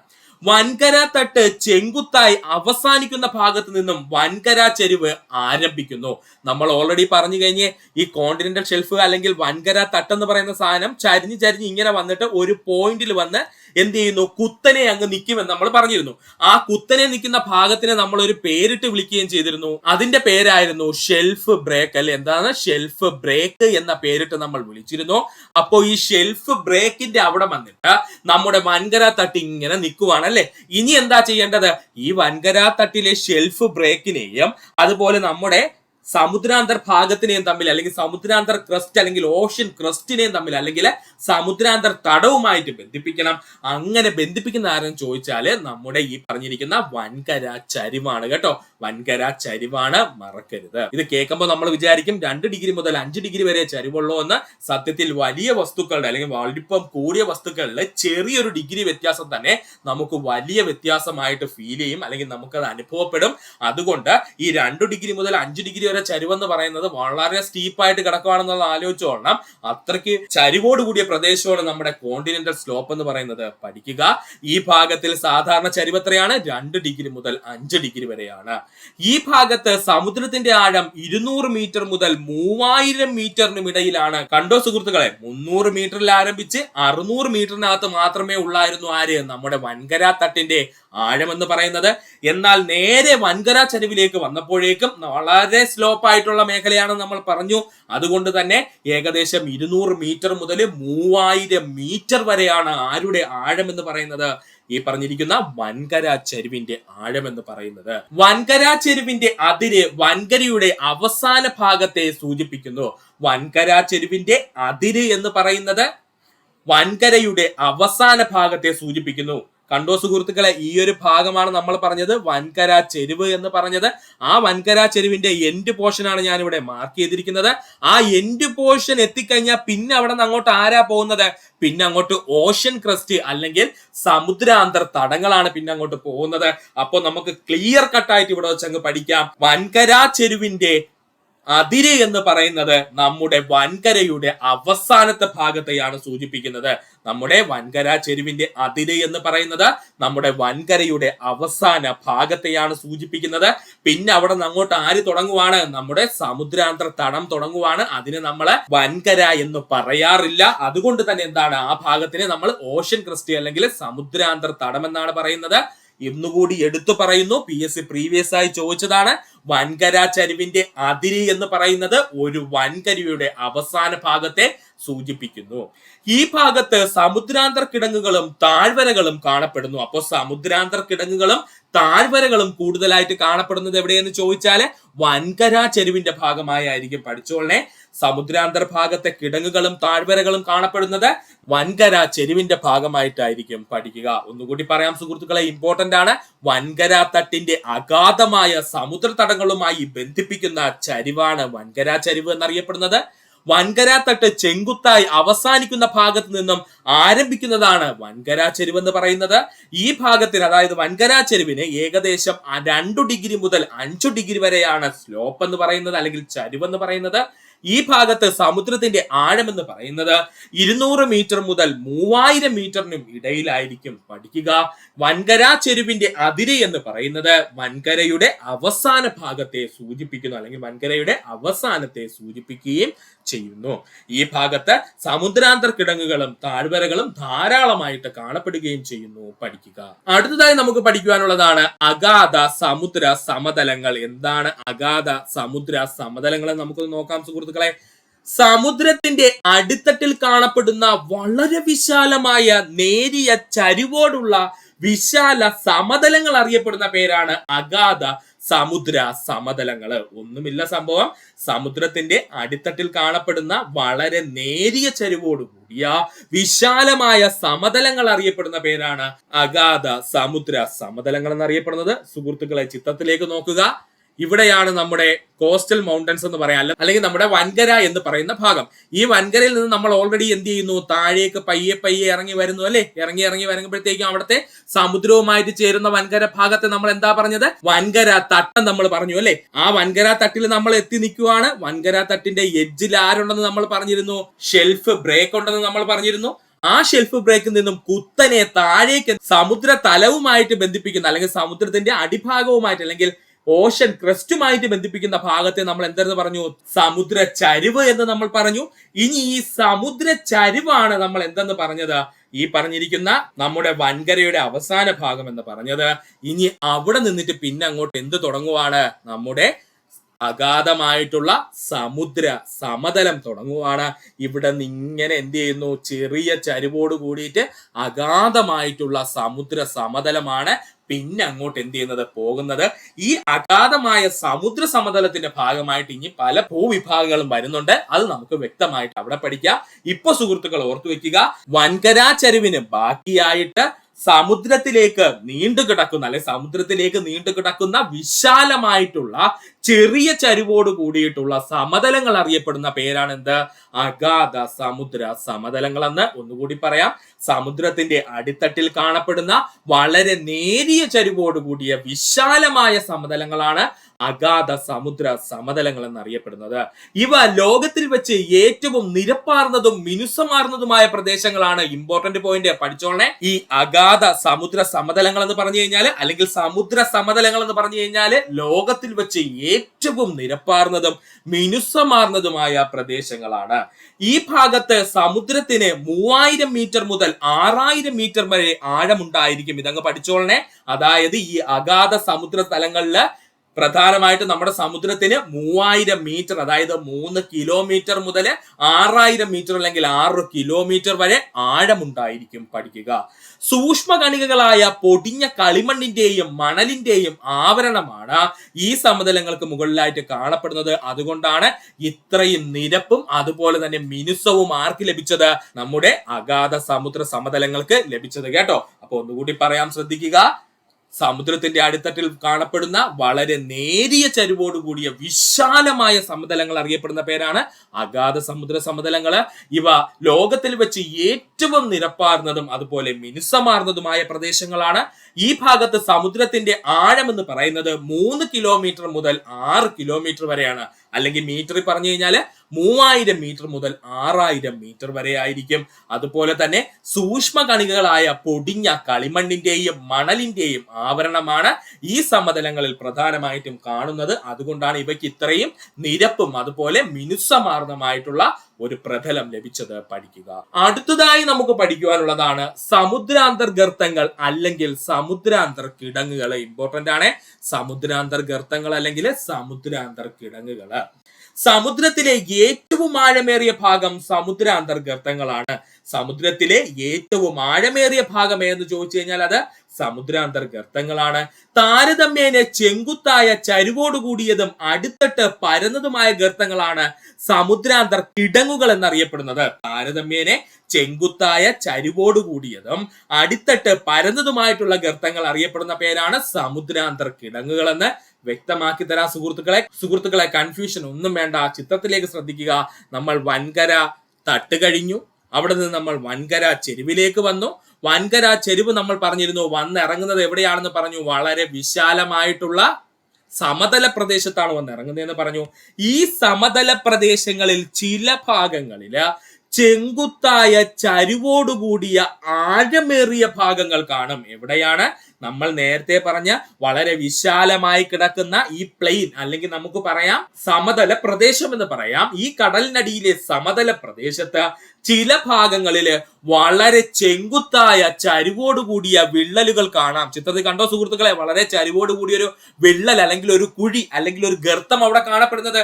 വൻകര തട്ട് ചെങ്കുത്തായി അവസാനിക്കുന്ന ഭാഗത്ത് നിന്നും വൻകര ചരിവ് ആരംഭിക്കുന്നു. നമ്മൾ ഓൾറെഡി പറഞ്ഞു കഴിഞ്ഞ് ഈ കോണ്ടിനെന്റൽ ഷെൽഫ് അല്ലെങ്കിൽ വൻകര തട്ട് എന്ന് പറയുന്ന സാധനം ചരിഞ്ഞ് ചരിഞ്ഞ് ഇങ്ങനെ വന്നിട്ട് ഒരു പോയിന്റിൽ വന്ന് എന്ത് ചെയ്യുന്നു? കുത്തനെ അങ്ങ് നിൽക്കുമെന്ന് നമ്മൾ പറഞ്ഞിരുന്നു. ആ കുത്തനെ നിൽക്കുന്ന ഭാഗത്തിനെ നമ്മൾ ഒരു പേരിട്ട് വിളിക്കുകയും ചെയ്തിരുന്നു. അതിന്റെ പേരായിരുന്നു ഷെൽഫ് ബ്രേക്ക് അല്ലെ. എന്താണ്? ഷെൽഫ് ബ്രേക്ക് എന്ന പേരിട്ട് നമ്മൾ വിളിച്ചിരുന്നു. അപ്പോൾ ഈ ഷെൽഫ് ബ്രേക്കിന്റെ അവിടെ വന്നിട്ട് നമ്മുടെ വൻകര തട്ട് ഇങ്ങനെ നിൽക്കുവാണ് അല്ലെ. ഇനി എന്താ ചെയ്യേണ്ടത്? ഈ വൻകര തട്ടിലെ ഷെൽഫ് ബ്രേക്കിനെയും അതുപോലെ നമ്മുടെ സമുദ്രാന്തർ ഭാഗത്തിനെയും തമ്മിൽ അല്ലെങ്കിൽ സമുദ്രാന്തർ ക്രസ്റ്റ് അല്ലെങ്കിൽ ഓഷ്യൻ ക്രസ്റ്റിനെയും തമ്മിൽ അല്ലെങ്കിൽ സമുദ്രാന്തർ തടവുമായിട്ട് ബന്ധിപ്പിക്കണം. അങ്ങനെ ബന്ധിപ്പിക്കുന്ന ആരെന്ന് ചോദിച്ചാല് നമ്മുടെ ഈ പറഞ്ഞിരിക്കുന്ന വൻകര ചരിവാണ് കേട്ടോ. വൻകര ചരിവാണ്, മറക്കരുത്. ഇത് കേൾക്കുമ്പോൾ നമ്മൾ വിചാരിക്കും 2 ഡിഗ്രി മുതൽ 5 ഡിഗ്രി വരെ ചരിവുള്ളൂ എന്ന്. സത്യത്തിൽ വലിയ വസ്തുക്കളുടെ അല്ലെങ്കിൽ വലിപ്പം കൂടിയ വസ്തുക്കളിൽ ചെറിയൊരു ഡിഗ്രി വ്യത്യാസം തന്നെ നമുക്ക് വലിയ വ്യത്യാസമായിട്ട് ഫീൽ ചെയ്യും അല്ലെങ്കിൽ നമുക്കത് അനുഭവപ്പെടും. അതുകൊണ്ട് ഈ 2 ഡിഗ്രി മുതൽ 5 ഡിഗ്രി വരെ ചരിവെന്ന് പറയുന്നത് വളരെ സ്റ്റീപ്പായിട്ട് കിടക്കുകയാണെന്നുള്ള ആലോചിച്ചോളണം. അത്രയ്ക്ക് ചരിവോട് കൂടിയ പ്രദേശമാണ് നമ്മുടെ കോണ്ടിനെന്റൽ സ്ലോപ്പ് എന്ന് പറയുന്നത്. പഠിക്കുക. ഈ ഭാഗത്തിൽ സാധാരണ ചരിവ് എത്രയാണ്? 2 ഡിഗ്രി മുതൽ 5 ഡിഗ്രി വരെയാണ്. ഈ ഭാഗത്ത് സമുദ്രത്തിന്റെ ആഴം 200 മീറ്റർ മുതൽ 3000 മീറ്ററിനും ഇടയിലാണ്. കണ്ടോ സുഹൃത്തുക്കളെ? 300 മീറ്ററിൽ ആരംഭിച്ച് 600 മീറ്ററിനകത്ത് മാത്രമേ ഉള്ളായിരുന്നു ആര്? നമ്മുടെ വൻകര തട്ടിന്റെ ആഴം എന്ന് പറയുന്നത്. എന്നാൽ നേരെ വൻകര ചരിവിലേക്ക് വന്നപ്പോഴേക്കും വളരെ സ്ലോപ്പ് ആയിട്ടുള്ള മേഖലയാണെന്ന് നമ്മൾ പറഞ്ഞു. അതുകൊണ്ട് തന്നെ ഏകദേശം 200 മീറ്റർ മുതൽ 3000 മീറ്റർ വരെയാണ് ആരുടെ ആഴം എന്ന് പറയുന്നത്? ഈ പറഞ്ഞിരിക്കുന്ന വൻകര ചരിവിന്റെ ആഴം എന്ന് പറയുന്നത്. വൻകര ചരിവിന്റെ അതിര് വൻകരയുടെ അവസാന ഭാഗത്തെ സൂചിപ്പിക്കുന്നു. വൻകര ചരിവിന്റെ അതിര് എന്ന് പറയുന്നത് വൻകരയുടെ അവസാന ഭാഗത്തെ സൂചിപ്പിക്കുന്നു. കണ്ടോ സുഹൃത്തുക്കളെ? ഈ ഒരു ഭാഗമാണ് നമ്മൾ പറഞ്ഞത് വൻകര ചെരിവ് എന്ന് പറഞ്ഞത്. ആ വൻകര ചെരുവിന്റെ എൻഡ് പോർഷൻ ആണ് ഞാൻ ഇവിടെ മാർക്ക് ചെയ്തിരിക്കുന്നത്. ആ എൻഡ് പോർഷൻ എത്തിക്കഴിഞ്ഞാൽ പിന്നെ അവിടെ നിന്ന് അങ്ങോട്ട് ആരാ പോകുന്നത്? പിന്നെ അങ്ങോട്ട് ഓഷ്യൻ ക്രസ്റ്റ് അല്ലെങ്കിൽ സമുദ്രാന്തർ തടങ്ങളാണ് പിന്നെ അങ്ങോട്ട് പോകുന്നത്. അപ്പൊ നമുക്ക് ക്ലിയർ കട്ടായിട്ട് ഇവിടെ വെച്ചങ്ങ് പഠിക്കാം. വൻകര ചെരുവിന്റെ അതിര് എന്ന് പറയുന്നത് നമ്മുടെ വൻകരയുടെ അവസാനത്തെ ഭാഗത്തെയാണ് സൂചിപ്പിക്കുന്നത്. നമ്മുടെ വൻകര ചെരുവിന്റെ അതിര് എന്ന് പറയുന്നത് നമ്മുടെ വൻകരയുടെ അവസാന ഭാഗത്തെയാണ് സൂചിപ്പിക്കുന്നത്. പിന്നെ അവിടെ നിന്ന് അങ്ങോട്ട് ആര് തുടങ്ങുവാണ്? നമ്മുടെ സമുദ്രാന്തർ തടം തുടങ്ങുവാണ്. അതിന് നമ്മൾ വൻകര എന്ന് പറയാറില്ല. അതുകൊണ്ട് തന്നെ എന്താണ്, ആ ഭാഗത്തിനെ നമ്മൾ ഓഷ്യൻ ക്രസ്റ്റ് അല്ലെങ്കിൽ സമുദ്രാന്തർ തടം എന്നാണ് പറയുന്നത്. ഇന്നുകൂടി എടുത്തു പറയുന്നു, PSC പ്രീവിയസ് ആയി ചോദിച്ചതാണ്. വൻകര ചരിവിന്റെ അതിര് എന്ന് പറയുന്നത് ഒരു വൻകരയുടെ അവസാന ഭാഗത്തെ സൂചിപ്പിക്കുന്നു. ഈ ഭാഗത്ത് സമുദ്രാന്തർ കിടങ്ങുകളും താഴ്വരകളും കാണപ്പെടുന്നു. അപ്പോൾ സമുദ്രാന്തർ കിടങ്ങുകളും താഴ്വരകളും കൂടുതലായിട്ട് കാണപ്പെടുന്നത് എവിടെയെന്ന് ചോദിച്ചാല് വൻകര ചെരുവിന്റെ ഭാഗമായിരിക്കും. പഠിച്ചോളനെ, സമുദ്രാന്തർ ഭാഗത്തെ കിടങ്ങുകളും താഴ്വരകളും കാണപ്പെടുന്നത് വൻകര ചെരുവിന്റെ ഭാഗമായിട്ടായിരിക്കും പഠിക്കുക. ഒന്നുകൂടി പറയാം സുഹൃത്തുക്കളെ, ഇമ്പോർട്ടന്റ് ആണ്. വൻകര തട്ടിന്റെ അഗാധമായ സമുദ്ര തടങ്ങളുമായി ബന്ധിപ്പിക്കുന്ന ചരിവാണ് വൻകര ചരിവ് എന്നറിയപ്പെടുന്നത്. വൻകര തട്ട് ചെങ്കുത്തായി അവസാനിക്കുന്ന ഭാഗത്ത് നിന്നും ആരംഭിക്കുന്നതാണ് വൻകര ചെരുവ് എന്ന് പറയുന്നത്. ഈ ഭാഗത്തിന്, അതായത് വൻകര ചെരുവിന് ഏകദേശം 2 ഡിഗ്രി മുതൽ 5 ഡിഗ്രി വരെയാണ് സ്ലോപ്പ് എന്ന് പറയുന്നത്, അല്ലെങ്കിൽ ചരിവ് എന്ന് പറയുന്നത്. ഈ ഭാഗത്ത് സമുദ്രത്തിന്റെ ആഴം എന്ന് പറയുന്നത് 200 മീറ്റർ മുതൽ 3000 മീറ്ററിനും ഇടയിലായിരിക്കും പഠിക്കുക. വൻകര ചെരുവിന്റെ അതിര് എന്ന് പറയുന്നത് വൻകരയുടെ അവസാന ഭാഗത്തെ സൂചിപ്പിക്കുന്നു, അല്ലെങ്കിൽ വൻകരയുടെ അവസാനത്തെ സൂചിപ്പിക്കുകയും ചെയ്യുന്നു. ഈ ഭാഗത്ത് സമുദ്രാന്തർ കിടങ്ങുകളും താഴ്വരകളും ധാരാളമായിട്ട് കാണപ്പെടുകയും ചെയ്യുന്നു പഠിക്കുക. അടുത്തതായി നമുക്ക് പഠിക്കുവാനുള്ളതാണ് അഗാധ സമുദ്ര സമതലങ്ങൾ. എന്താണ് അഗാധ സമുദ്ര സമതലങ്ങൾ എന്ന് നമുക്കൊന്ന് നോക്കാം സുഹൃത്തുക്കളെ. സമുദ്രത്തിന്റെ അടിത്തട്ടിൽ കാണപ്പെടുന്ന വളരെ വിശാലമായ നേരിയ ചരിവോടുള്ള വിശാല സമതലങ്ങൾ അറിയപ്പെടുന്ന പേരാണ് അഗാധ സമുദ്ര സമതലങ്ങള്. ഒന്നുമില്ല സംഭവം, സമുദ്രത്തിന്റെ അടിത്തട്ടിൽ കാണപ്പെടുന്ന വളരെ നേരിയ ചരിവോട് കൂടിയ വിശാലമായ സമതലങ്ങൾ അറിയപ്പെടുന്ന പേരാണ് അഗാധ സമുദ്ര സമതലങ്ങൾ എന്നറിയപ്പെടുന്നത്. സുഹൃത്തുക്കളെ, ചിത്രത്തിലേക്ക് നോക്കുക. ഇവിടെയാണ് നമ്മുടെ കോസ്റ്റൽ മൗണ്ടൻസ് എന്ന് പറയാം, അല്ലെങ്കിൽ നമ്മുടെ വൻകര എന്ന് പറയുന്ന ഭാഗം. ഈ വൻകരയിൽ നിന്ന് നമ്മൾ ഓൾറെഡി എന്ത് ചെയ്യുന്നു, താഴേക്ക് പയ്യെ പയ്യെ ഇറങ്ങി വരുന്നു അല്ലെ. ഇറങ്ങി വരുമ്പോഴത്തേക്കും അവിടുത്തെ സമുദ്രവുമായിട്ട് ചേരുന്ന വൻകര ഭാഗത്തെ നമ്മൾ എന്താ പറഞ്ഞത്, വൻകര തട്ടം നമ്മൾ പറഞ്ഞു അല്ലെ. ആ വൻകര തട്ടിൽ നമ്മൾ എത്തി നിൽക്കുവാണ്. വൻകര തട്ടിന്റെ എഡ്ജിൽ ആരുണ്ടെന്ന് നമ്മൾ പറഞ്ഞിരുന്നു, ഷെൽഫ് ബ്രേക്ക് ഉണ്ടെന്ന് നമ്മൾ പറഞ്ഞിരുന്നു. ആ ഷെൽഫ് ബ്രേക്കിൽ നിന്നും കുത്തനെ താഴേക്ക് സമുദ്ര തലവുമായിട്ട് ബന്ധിപ്പിക്കുന്ന, അല്ലെങ്കിൽ സമുദ്രത്തിന്റെ അടിഭാഗവുമായിട്ട്, അല്ലെങ്കിൽ ഓഷൻ ക്രസ്റ്റുമായിട്ട് ബന്ധിപ്പിക്കുന്ന ഭാഗത്തെ നമ്മൾ എന്തെന്ന് പറഞ്ഞു, സമുദ്ര ചരിവ് എന്ന് നമ്മൾ പറഞ്ഞു. ഇനി ഈ സമുദ്ര ചരിവാണ് നമ്മൾ എന്തെന്ന് പറഞ്ഞത്, ഈ പറഞ്ഞിരിക്കുന്ന നമ്മുടെ വൻകരയുടെ അവസാന ഭാഗം എന്ന് പറഞ്ഞത്. ഇനി അവിടെ നിന്നിട്ട് പിന്നെ അങ്ങോട്ട് എന്ത് തുടങ്ങുവാണ്, നമ്മുടെ അഗാധമായിട്ടുള്ള സമുദ്ര സമതലം തുടങ്ങുവാണ്. ഇവിടെ നിന്ന് ഇങ്ങനെ എന്ത് ചെയ്യുന്നു, ചെറിയ ചരിവോട് കൂടിയിട്ട് അഗാധമായിട്ടുള്ള സമുദ്ര സമതലമാണ് പിന്നെ അങ്ങോട്ട് എന്ത് ചെയ്യുന്നത്, പോകുന്നത്. ഈ അഗാധമായ സമുദ്ര സമതലത്തിന്റെ ഭാഗമായിട്ട് ഇനി പല ഭൂവിഭാഗങ്ങളും വരുന്നുണ്ട്. അത് നമുക്ക് വ്യക്തമായിട്ട് അവിടെ പഠിക്കാം. ഇപ്പൊ സുഹൃത്തുക്കൾ ഓർത്തു വെക്കുക, വൻകര ചരിവിന് ബാക്കിയായിട്ട് സമുദ്രത്തിലേക്ക് നീണ്ടുകിടക്കുന്ന, അല്ലെ സമുദ്രത്തിലേക്ക് നീണ്ടുകിടക്കുന്ന വിശാലമായിട്ടുള്ള ചെറിയ ചരിവോട് കൂടിയിട്ടുള്ള സമതലങ്ങൾ അറിയപ്പെടുന്ന പേരാണ് എന്ത്, അഗാധ സമുദ്ര സമതലങ്ങൾ എന്ന്. ഒന്നുകൂടി പറയാം, സമുദ്രത്തിന്റെ അടിത്തട്ടിൽ കാണപ്പെടുന്ന വളരെ നേരിയ ചരിവോട് കൂടിയ വിശാലമായ സമതലങ്ങളാണ് അഗാധ സമുദ്ര സമതലങ്ങൾ എന്നറിയപ്പെടുന്നത്. ഇവ ലോകത്തിൽ വെച്ച് ഏറ്റവും നിരപ്പാർന്നതും മിനുസമാർന്നതുമായ പ്രദേശങ്ങളാണ്. ഇമ്പോർട്ടന്റ് പോയിന്റ് പഠിച്ചോളണേ. ഈ അഗാധ സമുദ്ര സമതലങ്ങൾ എന്ന് പറഞ്ഞു കഴിഞ്ഞാൽ, അല്ലെങ്കിൽ സമുദ്ര സമതലങ്ങൾ എന്ന് പറഞ്ഞു കഴിഞ്ഞാൽ, ലോകത്തിൽ വെച്ച് ഏറ്റവും നിരപ്പാർന്നതും മിനുസമാർന്നതുമായ പ്രദേശങ്ങളാണ്. ഈ ഭാഗത്ത് സമുദ്രത്തിന് 3000 മീറ്റർ മുതൽ 6000 മീറ്റർ വരെ ആഴമുണ്ടായിരിക്കും. ഇതങ്ങ് പഠിച്ചോളണേ. അതായത് ഈ അഗാധ സമുദ്ര സ്ഥലങ്ങളില് പ്രധാനമായിട്ട് നമ്മുടെ സമുദ്രത്തിന് 3000 മീറ്റർ, അതായത് 3 കിലോമീറ്റർ മുതൽ 6000 മീറ്റർ അല്ലെങ്കിൽ 6 കിലോമീറ്റർ വരെ ആഴമുണ്ടായിരിക്കും പഠിക്കുക. സൂക്ഷ്മ കണികകളായ പൊടിഞ്ഞ കളിമണ്ണിന്റെയും മണലിന്റെയും ആവരണമാണ് ഈ സമതലങ്ങൾക്ക് മുകളിലായിട്ട് കാണപ്പെടുന്നത്. അതുകൊണ്ടാണ് ഇത്രയും നിരപ്പും അതുപോലെ തന്നെ മിനുസവും ആർക്ക് ലഭിച്ചത്, നമ്മുടെ അഗാധ സമുദ്ര സമതലങ്ങൾക്ക് ലഭിച്ചത് കേട്ടോ. അപ്പൊ ഒന്നുകൂടി പറയാം, ശ്രദ്ധിക്കുക. സമുദ്രത്തിന്റെ അടിത്തട്ടിൽ കാണപ്പെടുന്ന വളരെ നേരിയ ചരിവോട് കൂടിയ വിശാലമായ സമതലങ്ങൾ അറിയപ്പെടുന്ന പേരാണ് അഗാധ സമുദ്ര സമതലങ്ങള്. ഇവ ലോകത്തിൽ വെച്ച് ഏറ്റവും നിരപ്പാർന്നതും അതുപോലെ മിനുസമാർന്നതുമായ പ്രദേശങ്ങളാണ്. ഈ ഭാഗത്ത് സമുദ്രത്തിന്റെ ആഴം എന്ന് പറയുന്നത് 3 കിലോമീറ്റർ മുതൽ 6 കിലോമീറ്റർ വരെയാണ്. അല്ലെങ്കിൽ മീറ്ററിൽ പറഞ്ഞു കഴിഞ്ഞാൽ 3000 മീറ്റർ മുതൽ 6000 മീറ്റർ വരെ ആയിരിക്കും. അതുപോലെ തന്നെ സൂക്ഷ്മ കണികകളായ പൊടിഞ്ഞ കളിമണ്ണിന്റെയും മണലിന്റെയും ആവരണമാണ് ഈ സമതലങ്ങളിൽ പ്രധാനമായിട്ടും കാണുന്നത്. അതുകൊണ്ടാണ് ഇവയ്ക്ക് ഇത്രയും നിരപ്പും അതുപോലെ മിനുസമാർന്നമായിട്ടുള്ള ഒരു പ്രതലം ലഭിച്ചത് പഠിക്കുക. അടുത്തതായി നമുക്ക് പഠിക്കുവാനുള്ളതാണ് സമുദ്രാന്തർഗർത്തങ്ങൾ അല്ലെങ്കിൽ സമുദ്രാന്തർ കിടങ്ങുകൾ. ഇമ്പോർട്ടന്റ് ആണ്, സമുദ്രാന്തർഗർത്തങ്ങൾ അല്ലെങ്കിൽ സമുദ്രാന്തർ കിടങ്ങുകൾ. സമുദ്രത്തിലെ ഏറ്റവും ഏറ്റവും ആഴമേറിയ ഭാഗം സമുദ്രാന്തർഗർത്തങ്ങളാണ്. സമുദ്രത്തിലെ ഏറ്റവും ആഴമേറിയ ഭാഗം ഏതെന്ന് ചോദിച്ചു കഴിഞ്ഞാൽ അത് സമുദ്രാന്തർഗർത്തങ്ങളാണ്. താരതമ്യേന ചെങ്കുത്തായ ചരിവോട് കൂടിയതും അടുത്തിട്ട് പരന്നതുമായ ഗർത്തങ്ങളാണ് സമുദ്രാന്തർ കിടങ്ങുകൾ എന്നറിയപ്പെടുന്നത്. താരതമ്യേന ചെങ്കുത്തായ ചരിവോട് കൂടിയതും അടിത്തട്ട് പരന്നതുമായിട്ടുള്ള ഗർത്തങ്ങൾ അറിയപ്പെടുന്ന പേരാണ് സമുദ്രാന്തർ കിടങ്ങുകൾ എന്ന് വ്യക്തമാക്കി തരാം സുഹൃത്തുക്കളെ കൺഫ്യൂഷൻ ഒന്നും വേണ്ട. ചിത്രത്തിലേക്ക് ശ്രദ്ധിക്കുക. നമ്മൾ വൻകര തട്ട് കഴിഞ്ഞു, അവിടെ നിന്ന് നമ്മൾ വൻകര ചെരുവിലേക്ക് വന്നു. വൻകര ചെരുവ് നമ്മൾ പറഞ്ഞിരുന്നു വന്നിറങ്ങുന്നത് എവിടെയാണെന്ന് പറഞ്ഞു. വളരെ വിശാലമായിട്ടുള്ള സമതല പ്രദേശത്താണ് വന്നിറങ്ങുന്നതെന്ന് പറഞ്ഞു. ഈ സമതല പ്രദേശങ്ങളിൽ ചില ഭാഗങ്ങളില് ചെങ്കുത്തായ ചരിവോടുകൂടിയ ആഴമേറിയ ഭാഗങ്ങൾ കാണും. എവിടെയാണ്? നമ്മൾ നേരത്തെ പറഞ്ഞ വളരെ വിശാലമായി കിടക്കുന്ന ഈ പ്ലെയിൻ, അല്ലെങ്കിൽ നമുക്ക് പറയാം സമതല പ്രദേശം എന്ന് പറയാം. ഈ കടലിനടിയിലെ സമതല പ്രദേശത്ത് ചില ഭാഗങ്ങളില് വളരെ ചെങ്കുത്തായ ചരിവോടുകൂടിയ വിള്ളലുകൾ കാണാം. ചിത്രത്തിൽ കണ്ടോ സുഹൃത്തുക്കളെ? വളരെ ചരിവോടുകൂടിയൊരു വിള്ളൽ അല്ലെങ്കിൽ ഒരു കുഴി അല്ലെങ്കിൽ ഒരു ഗർത്തം അവിടെ കാണപ്പെടുന്നത്.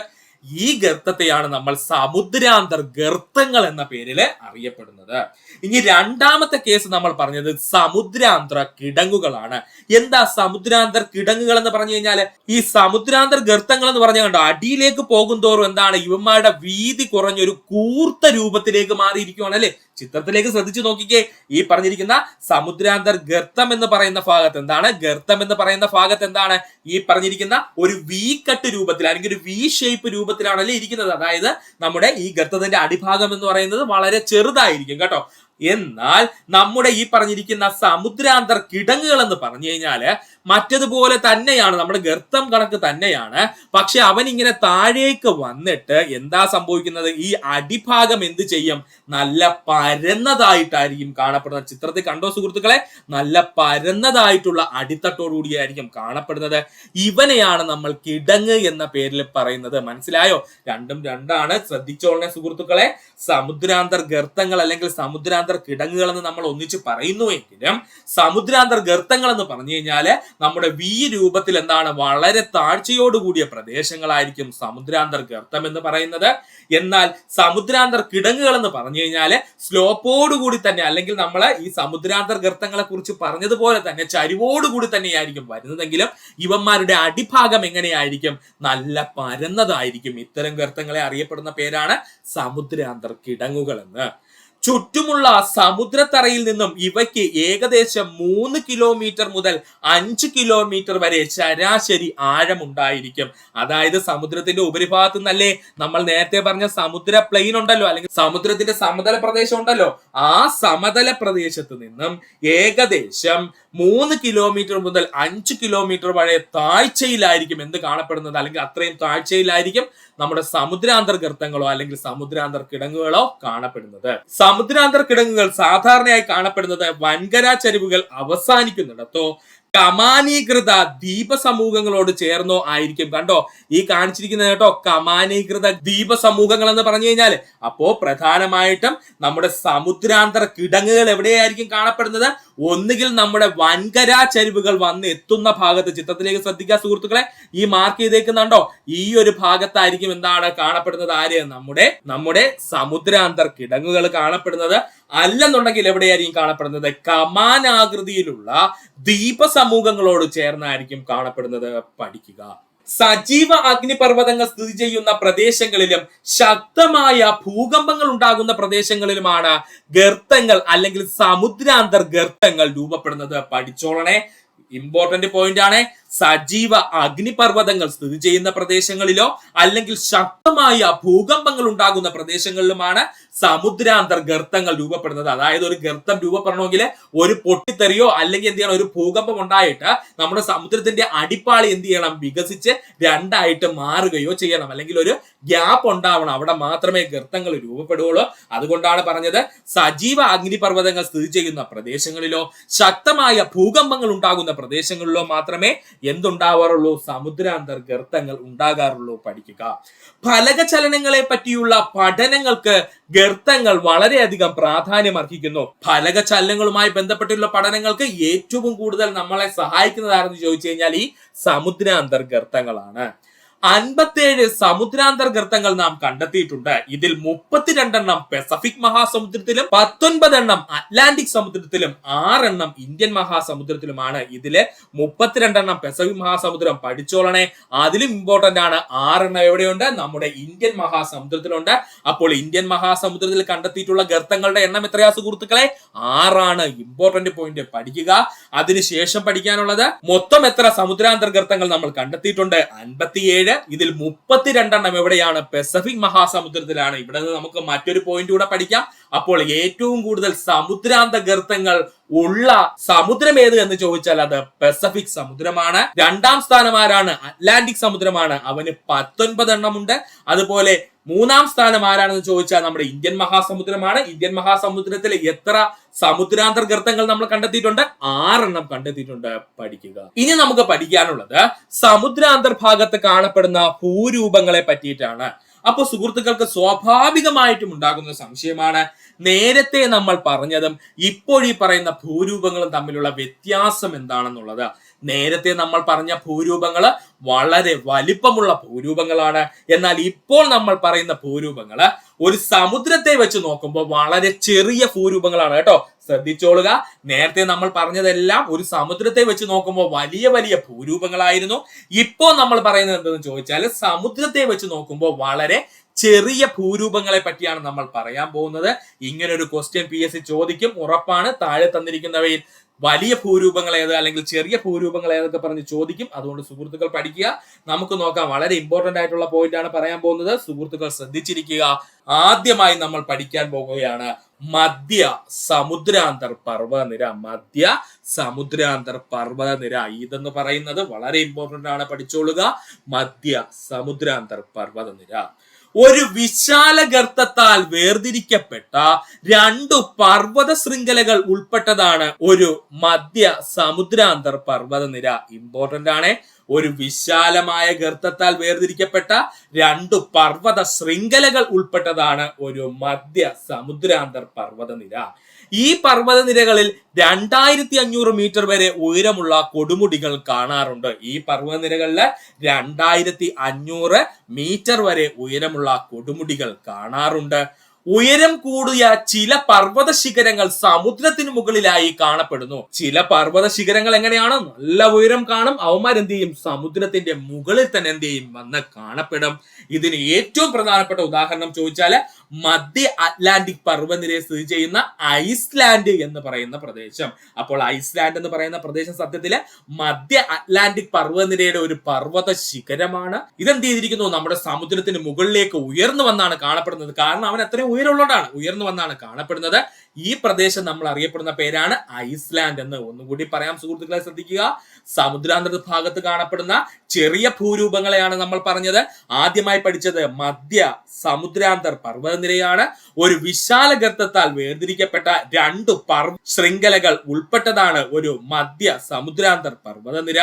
ഈ ഗർത്തത്തെയാണ് നമ്മൾ സമുദ്രാന്തർ ഗർത്തങ്ങൾ എന്ന പേരിൽ അറിയപ്പെടുന്നത്. ഇനി രണ്ടാമത്തെ കേസ് നമ്മൾ പറഞ്ഞത് സമുദ്രാന്തർ കിടങ്ങുകളാണ്. എന്താ സമുദ്രാന്തർ കിടങ്ങുകൾ എന്ന് പറഞ്ഞു കഴിഞ്ഞാൽ, ഈ സമുദ്രാന്തർ ഗർത്തങ്ങൾ എന്ന് പറഞ്ഞാൽ കണ്ടോ, അടിയിലേക്ക് പോകും തോറും എന്താണ് ഇവന്മാരുടെ വീതി കുറഞ്ഞൊരു കൂർത്ത രൂപത്തിലേക്ക് മാറിയിരിക്കുകയാണ് അല്ലെ. ചിത്രത്തിലേക്ക് ശ്രദ്ധിച്ചു നോക്കിക്കേ. ഈ പറഞ്ഞിരിക്കുന്ന സമുദ്രാന്തർ ഗർത്തം എന്ന് പറയുന്ന ഭാഗത്ത് എന്താണ്? ഗർത്തം എന്ന് പറയുന്ന ഭാഗത്ത് എന്താണ്? ഈ പറഞ്ഞിരിക്കുന്ന ഒരു വി കട്ട് രൂപത്തിൽ അല്ലെങ്കിൽ ഒരു വി ഷേപ്പ് രൂപത്തിലാണല്ലേ ഇരിക്കുന്നത്. അതായത് നമ്മുടെ ഈ ഗർത്തത്തിന്റെ അടിഭാഗം എന്ന് പറയുന്നത് വളരെ ചെറുതായിരിക്കും കേട്ടോ. എന്നാൽ നമ്മുടെ ഈ പറഞ്ഞിരിക്കുന്ന സമുദ്രാന്തർ കിടങ്ങുകൾ എന്ന് പറഞ്ഞു കഴിഞ്ഞാല് മറ്റതുപോലെ തന്നെയാണ്, നമ്മുടെ ഗർത്തം കണക്ക് തന്നെയാണ്. പക്ഷെ അവൻ ഇങ്ങനെ താഴേക്ക് വന്നിട്ട് എന്താ സംഭവിക്കുന്നത്? ഈ അടിഭാഗം എന്ത് ചെയ്യും? നല്ല പരന്നതായിട്ടായിരിക്കും കാണപ്പെടുന്നത്. ചിത്രത്തിൽ കണ്ടോ സുഹൃത്തുക്കളെ? നല്ല പരന്നതായിട്ടുള്ള അടിത്തട്ടോടുകൂടിയായിരിക്കും കാണപ്പെടുന്നത്. ഇവനെയാണ് നമ്മൾ കിടങ്ങ് എന്ന പേരിൽ പറയുന്നത്. മനസ്സിലായോ? രണ്ടും രണ്ടാണ്. ശ്രദ്ധിച്ചോളണേ സുഹൃത്തുക്കളെ. സമുദ്രാന്തർ ഗർത്തങ്ങൾ അല്ലെങ്കിൽ സമുദ്രാന്തർ കിടങ്ങുകൾ എന്ന് നമ്മൾ ഒന്നിച്ച് പറയുന്നുവെങ്കിലും സമുദ്രാന്തർ ഗർത്തങ്ങൾ എന്ന് പറഞ്ഞു കഴിഞ്ഞാല് നമ്മുടെ വി രൂപത്തിൽ എന്താണ് വളരെ താഴ്ചയോടുകൂടിയ പ്രദേശങ്ങളായിരിക്കും സമുദ്രാന്തർ ഗർത്തം എന്ന് പറയുന്നത്. എന്നാൽ സമുദ്രാന്തർ കിടങ്ങുകൾ എന്ന് പറഞ്ഞു കഴിഞ്ഞാല് സ്ലോപ്പോടുകൂടി തന്നെ, അല്ലെങ്കിൽ നമ്മൾ ഈ സമുദ്രാന്തർ ഗർത്തങ്ങളെ കുറിച്ച് പറഞ്ഞതുപോലെ തന്നെ ചരിവോടുകൂടി തന്നെയായിരിക്കും വരുന്നതെങ്കിലും ഇവന്മാരുടെ അടിഭാഗം എങ്ങനെയായിരിക്കും? നല്ല പരന്നതായിരിക്കും. ഇത്തരം ഗർത്തങ്ങളെ അറിയപ്പെടുന്ന പേരാണ് സമുദ്രാന്തർ കിടങ്ങുകൾ എന്ന്. ചുറ്റുമുള്ള സമുദ്രത്തറയിൽ നിന്നും ഇവയ്ക്ക് ഏകദേശം 3 കിലോമീറ്റർ മുതൽ 5 കിലോമീറ്റർ വരെ ശരാശരി ആഴമുണ്ടായിരിക്കും. അതായത് സമുദ്രത്തിന്റെ ഉപരിഭാഗത്ത് നിന്നല്ലേ നമ്മൾ നേരത്തെ പറഞ്ഞ സമുദ്ര പ്ലെയിൻ ഉണ്ടല്ലോ, അല്ലെങ്കിൽ സമുദ്രത്തിന്റെ സമതല പ്രദേശം ഉണ്ടല്ലോ, ആ സമതല പ്രദേശത്ത് നിന്നും ഏകദേശം 3 കിലോമീറ്റർ മുതൽ 5 കിലോമീറ്റർ വരെ താഴ്ചയിലായിരിക്കും എന്ത് കാണപ്പെടുന്നത്, അല്ലെങ്കിൽ അത്രയും താഴ്ചയിലായിരിക്കും നമ്മുടെ സമുദ്രാന്തർ ഗർത്തങ്ങളോ അല്ലെങ്കിൽ സമുദ്രാന്തർ കിടങ്ങുകളോ കാണപ്പെടുന്നത്. സമുദ്രാന്തർ കിടങ്ങുകൾ സാധാരണയായി കാണപ്പെടുന്നത് വൻകര ചരിവുകൾ അവസാനിക്കുന്നിടത്തോ കമാനീകൃത ദ്വീപ സമൂഹങ്ങളോട് ചേർന്നോ ആയിരിക്കും. കണ്ടോ ഈ കാണിച്ചിരിക്കുന്നത് കേട്ടോ, കമാനീകൃത ദ്വീപ സമൂഹങ്ങൾ എന്ന് പറഞ്ഞു കഴിഞ്ഞാൽ അപ്പോ പ്രധാനമായിട്ടും നമ്മുടെ സമുദ്രാന്തർ കിടങ്ങുകൾ എവിടെയായിരിക്കും കാണപ്പെടുന്നത്? ഒന്നുകിൽ നമ്മുടെ വൻകര ചരിവുകൾ വന്ന് എത്തുന്ന ഭാഗത്ത്, ചിത്രത്തിലേക്ക് ശ്രദ്ധിക്കുക സുഹൃത്തുക്കളെ, ഈ മാർക്ക് ചെയ്തേക്കുന്നുണ്ടോ, ഈ ഒരു ഭാഗത്തായിരിക്കും എന്താണ് കാണപ്പെടുന്നത്? ആര്? നമ്മുടെ സമുദ്രാന്തർ കിടങ്ങുകൾ കാണപ്പെടുന്നത്. അല്ലെന്നുണ്ടെങ്കിൽ എവിടെയായിരിക്കും കാണപ്പെടുന്നത്? കമാനാകൃതിയിലുള്ള ദ്വീപ സമൂഹങ്ങളോട് ചേർന്നായിരിക്കും കാണപ്പെടുന്നത്. പഠിക്കുക. സജീവ അഗ്നിപർവ്വതങ്ങൾ സ്ഥിതി ചെയ്യുന്ന പ്രദേശങ്ങളിലും ശക്തമായ ഭൂകമ്പങ്ങൾ ഉണ്ടാകുന്ന പ്രദേശങ്ങളിലുമാണ് ഗർത്തങ്ങൾ അല്ലെങ്കിൽ സമുദ്രാന്തർ ഗർത്തങ്ങൾ രൂപപ്പെടുന്നത്. പഠിച്ചോളണേ, ഇമ്പോർട്ടന്റ് പോയിന്റ് ആണ്. സജീവ അഗ്നിപർവ്വതങ്ങൾ സ്ഥിതി ചെയ്യുന്ന പ്രദേശങ്ങളിലോ അല്ലെങ്കിൽ ശക്തമായ ഭൂകമ്പങ്ങൾ ഉണ്ടാകുന്ന പ്രദേശങ്ങളിലുമാണ് സമുദ്രാന്തർ ഗർത്തങ്ങൾ രൂപപ്പെടുന്നത്. അതായത് ഒരു ഗർത്തം രൂപപ്പെടണമെങ്കിൽ ഒരു പൊട്ടിത്തെറിയോ അല്ലെങ്കിൽ എന്ത് ചെയ്യണം, ഒരു ഭൂകമ്പം ഉണ്ടായിട്ട് നമ്മുടെ സമുദ്രത്തിന്റെ അടിപ്പാളി എന്ത് ചെയ്യണം, വികസിച്ച് രണ്ടായിട്ട് മാറുകയോ ചെയ്യണം, അല്ലെങ്കിൽ ഒരു ഗ്യാപ്പ് ഉണ്ടാവണം. അവിടെ മാത്രമേ ഗർത്തങ്ങൾ രൂപപ്പെടുകയുള്ളൂ. അതുകൊണ്ടാണ് പറഞ്ഞത് സജീവ അഗ്നിപർവ്വതങ്ങൾ സ്ഥിതി ചെയ്യുന്ന പ്രദേശങ്ങളിലോ ശക്തമായ ഭൂകമ്പങ്ങൾ ഉണ്ടാകുന്ന പ്രദേശങ്ങളിലോ മാത്രമേ എന്തുണ്ടാവാറുള്ളൂ? സമുദ്രാന്തർ ഗർത്തങ്ങൾ ഉണ്ടാകാറുള്ളൂ. പഠിക്കുക. ഫലകചലനങ്ങളെ പറ്റിയുള്ള പഠനങ്ങൾക്ക് ഗർത്തങ്ങൾ വളരെയധികം പ്രാധാന്യം അർഹിക്കുന്നു. ഫലകചലനങ്ങളുമായി ബന്ധപ്പെട്ടുള്ള പഠനങ്ങൾക്ക് ഏറ്റവും കൂടുതൽ നമ്മളെ സഹായിക്കുന്നതാണെന്ന് ചോദിച്ചു കഴിഞ്ഞാൽ ഈ സമുദ്രാന്തർ ഗർത്തങ്ങളാണ്. 57 സമുദ്രാന്തർ ഗർത്തങ്ങൾ നാം കണ്ടെത്തിയിട്ടുണ്ട്. ഇതിൽ 32 പസഫിക് മഹാസമുദ്രത്തിലും 19 അറ്റ്ലാന്റിക് സമുദ്രത്തിലും 6 ഇന്ത്യൻ മഹാസമുദ്രത്തിലുമാണ്. ഇതില് 32 പസഫിക് മഹാസമുദ്രം പഠിച്ചോളണേ. അതിലും ഇമ്പോർട്ടന്റ് ആണ് 6 എവിടെയുണ്ട്? നമ്മുടെ ഇന്ത്യൻ മഹാസമുദ്രത്തിലുണ്ട്. അപ്പോൾ ഇന്ത്യൻ മഹാസമുദ്രത്തിൽ കണ്ടെത്തിയിട്ടുള്ള ഗർത്തങ്ങളുടെ എണ്ണം എത്രയാ സുഹൃത്തുക്കളെ? 6. ഇമ്പോർട്ടന്റ് പോയിന്റ് പഠിക്കുക. അതിനുശേഷം പഠിക്കാനുള്ളത് മൊത്തം എത്ര സമുദ്രാന്തർ ഗർത്തങ്ങൾ നമ്മൾ കണ്ടെത്തിയിട്ടുണ്ട്? 57. ഇതിൽ 32 എവിടെയാണ്? പസഫിക് മഹാസമുദ്രത്തിലാണ്. ഇവിടെ നിന്ന് നമുക്ക് മറ്റൊരു പോയിന്റ് കൂടെ പഠിക്കാം. അപ്പോൾ ഏറ്റവും കൂടുതൽ സമുദ്രാന്തർ ഗർത്തങ്ങൾ ഉള്ള സമുദ്രം ഏത് എന്ന് ചോദിച്ചാൽ അത് പസഫിക് സമുദ്രമാണ്. 2ാം സ്ഥാനം ആരാണ്? അറ്റ്ലാന്റിക് സമുദ്രമാണ്. അവന് 19 ഉണ്ട്. അതുപോലെ 3ാം സ്ഥാനം ആരാണെന്ന് ചോദിച്ചാൽ നമ്മുടെ ഇന്ത്യൻ മഹാസമുദ്രമാണ്. ഇന്ത്യൻ മഹാസമുദ്രത്തിൽ എത്ര സമുദ്രാന്തർ ഗർത്തങ്ങൾ നമ്മൾ കണ്ടെത്തിയിട്ടുണ്ട്? 6 കണ്ടെത്തിയിട്ടുണ്ട്. പഠിക്കുക. ഇനി നമുക്ക് പഠിക്കാനുള്ളത് സമുദ്രാന്തർ ഭാഗത്ത് കാണപ്പെടുന്ന ഭൂരൂപങ്ങളെ പറ്റിയിട്ടാണ്. അപ്പൊ സുഹൃത്തുക്കൾക്ക് സ്വാഭാവികമായിട്ടും ഉണ്ടാകുന്ന സംശയമാണ്, നേരത്തെ നമ്മൾ പറഞ്ഞതും ഇപ്പോൾ ഈ പറയുന്ന ഭൂരൂപങ്ങളും തമ്മിലുള്ള വ്യത്യാസം എന്താണെന്നുള്ളത്. നേരത്തെ നമ്മൾ പറഞ്ഞ ഭൂരൂപങ്ങള് വളരെ വലിപ്പമുള്ള ഭൂരൂപങ്ങളാണ്. എന്നാൽ ഇപ്പോൾ നമ്മൾ പറയുന്ന ഭൂരൂപങ്ങള് ഒരു സമുദ്രത്തെ വെച്ച് നോക്കുമ്പോൾ വളരെ ചെറിയ ഭൂരൂപങ്ങളാണ് കേട്ടോ. ശ്രദ്ധിച്ചോളുക. നേരത്തെ നമ്മൾ പറഞ്ഞതെല്ലാം ഒരു സമുദ്രത്തെ വെച്ച് നോക്കുമ്പോൾ വലിയ വലിയ ഭൂരൂപങ്ങളായിരുന്നു. ഇപ്പോൾ നമ്മൾ പറയുന്നത് എന്തെന്ന് ചോദിച്ചാൽ സമുദ്രത്തെ വെച്ച് നോക്കുമ്പോൾ വളരെ ചെറിയ ഭൂരൂപങ്ങളെ പറ്റിയാണ് നമ്മൾ പറയാൻ പോകുന്നത്. ഇങ്ങനെ ഒരു ക്വസ്റ്റ്യൻ PSC ചോദിക്കും, ഉറപ്പാണ്. താഴെ തന്നിരിക്കുന്നവയിൽ വലിയ ഭൂരൂപങ്ങൾ ഏത് അല്ലെങ്കിൽ ചെറിയ ഭൂരൂപങ്ങൾ ഏതൊക്കെ പറഞ്ഞ് ചോദിക്കും. അതുകൊണ്ട് സുഹൃത്തുക്കൾ പഠിക്കുക. നമുക്ക് നോക്കാം. വളരെ ഇമ്പോർട്ടന്റ് ആയിട്ടുള്ള പോയിന്റ് ആണ് പറയാൻ പോകുന്നത്. സുഹൃത്തുക്കൾ ശ്രദ്ധിച്ചിരിക്കുക. ആദ്യമായി നമ്മൾ പഠിക്കാൻ പോകുകയാണ് മധ്യ സമുദ്രാന്തർ പർവ്വതനിര. മധ്യ സമുദ്രാന്തർ പർവ്വതനിര ഇതെന്ന് പറയുന്നത് വളരെ ഇമ്പോർട്ടന്റ് ആണ്, പഠിച്ചോളുക. മധ്യ സമുദ്രാന്തർ പർവ്വതനിര ഒരു വിശാല ഗർത്തത്താൽ വേർതിരിക്കപ്പെട്ട 2 പർവ്വത ശൃംഖലകൾ ഉൾപ്പെട്ടതാണ് ഒരു മധ്യ സമുദ്രാന്തർ പർവ്വതനിര. ഇമ്പോർട്ടന്റ് ആണ്. ഒരു വിശാലമായ ഗർത്തത്താൽ വേർതിരിക്കപ്പെട്ട 2 പർവ്വത ശൃംഖലകൾ ഉൾപ്പെട്ടതാണ് ഒരു മധ്യ സമുദ്രാന്തർ പർവ്വതനിര. ഈ പർവ്വതനിരകളിൽ 2500 മീറ്റർ വരെ ഉയരമുള്ള കൊടുമുടികൾ കാണാറുണ്ട്. ഈ പർവ്വതനിരകളില് 2500 മീറ്റർ വരെ ഉയരമുള്ള കൊടുമുടികൾ കാണാറുണ്ട്. ഉയരം കൂടിയ ചില പർവ്വത ശിഖരങ്ങൾ സമുദ്രത്തിന് മുകളിലായി കാണപ്പെടുന്നു. ചില പർവ്വത ശിഖരങ്ങൾ എങ്ങനെയാണ്? നല്ല ഉയരം കാണും. അവന്മാരെന്ത് ചെയ്യും? സമുദ്രത്തിന്റെ മുകളിൽ തന്നെ എന്ത് ചെയ്യും? വന്ന് കാണപ്പെടും. ഇതിന് ഏറ്റവും പ്രധാനപ്പെട്ട ഉദാഹരണം ചോദിച്ചാല് മധ്യ അറ്റ്ലാന്റിക് പർവ്വതനിരയെ സ്ഥിതി ചെയ്യുന്ന ഐസ്ലാൻഡ് എന്ന് പറയുന്ന പ്രദേശം. അപ്പോൾ ഐസ്ലാൻഡ് എന്ന് പറയുന്ന പ്രദേശം സത്യത്തില് മധ്യ അറ്റ്ലാന്റിക് പർവ്വതനിരയുടെ ഒരു പർവ്വത ശിഖരമാണ്. ഇതെന്ത് ചെയ്തിരിക്കുന്നു? നമ്മുടെ സമുദ്രത്തിന് മുകളിലേക്ക് ഉയർന്നു വന്നാണ് കാണപ്പെടുന്നത്. കാരണം അവൻ അത്രയും ഉയരമുള്ളതാണ്, ഉയർന്നു വന്നാണ് കാണപ്പെടുന്നത്. ഈ പ്രദേശം നമ്മൾ അറിയപ്പെടുന്ന പേരാണ് ഐസ്ലാൻഡ് എന്ന്. ഒന്നുകൂടി പറയാം സുഹൃത്തുക്കളെ, ശ്രദ്ധിക്കുക. സമുദ്രാന്തർ ഭാഗത്ത് കാണപ്പെടുന്ന ചെറിയ ഭൂരൂപങ്ങളെയാണ് നമ്മൾ പറഞ്ഞത്. ആദ്യമായി പഠിച്ചത് മധ്യ സമുദ്രാന്തർ പർവ്വതനിരയാണ്. ഒരു വിശാല ഗർത്തത്താൽ വേർതിരിക്കപ്പെട്ട 2 പർവ്വത ശൃംഖലകൾ ഉൾപ്പെട്ടതാണ് ഒരു മധ്യ സമുദ്രാന്തർ പർവ്വതനിര.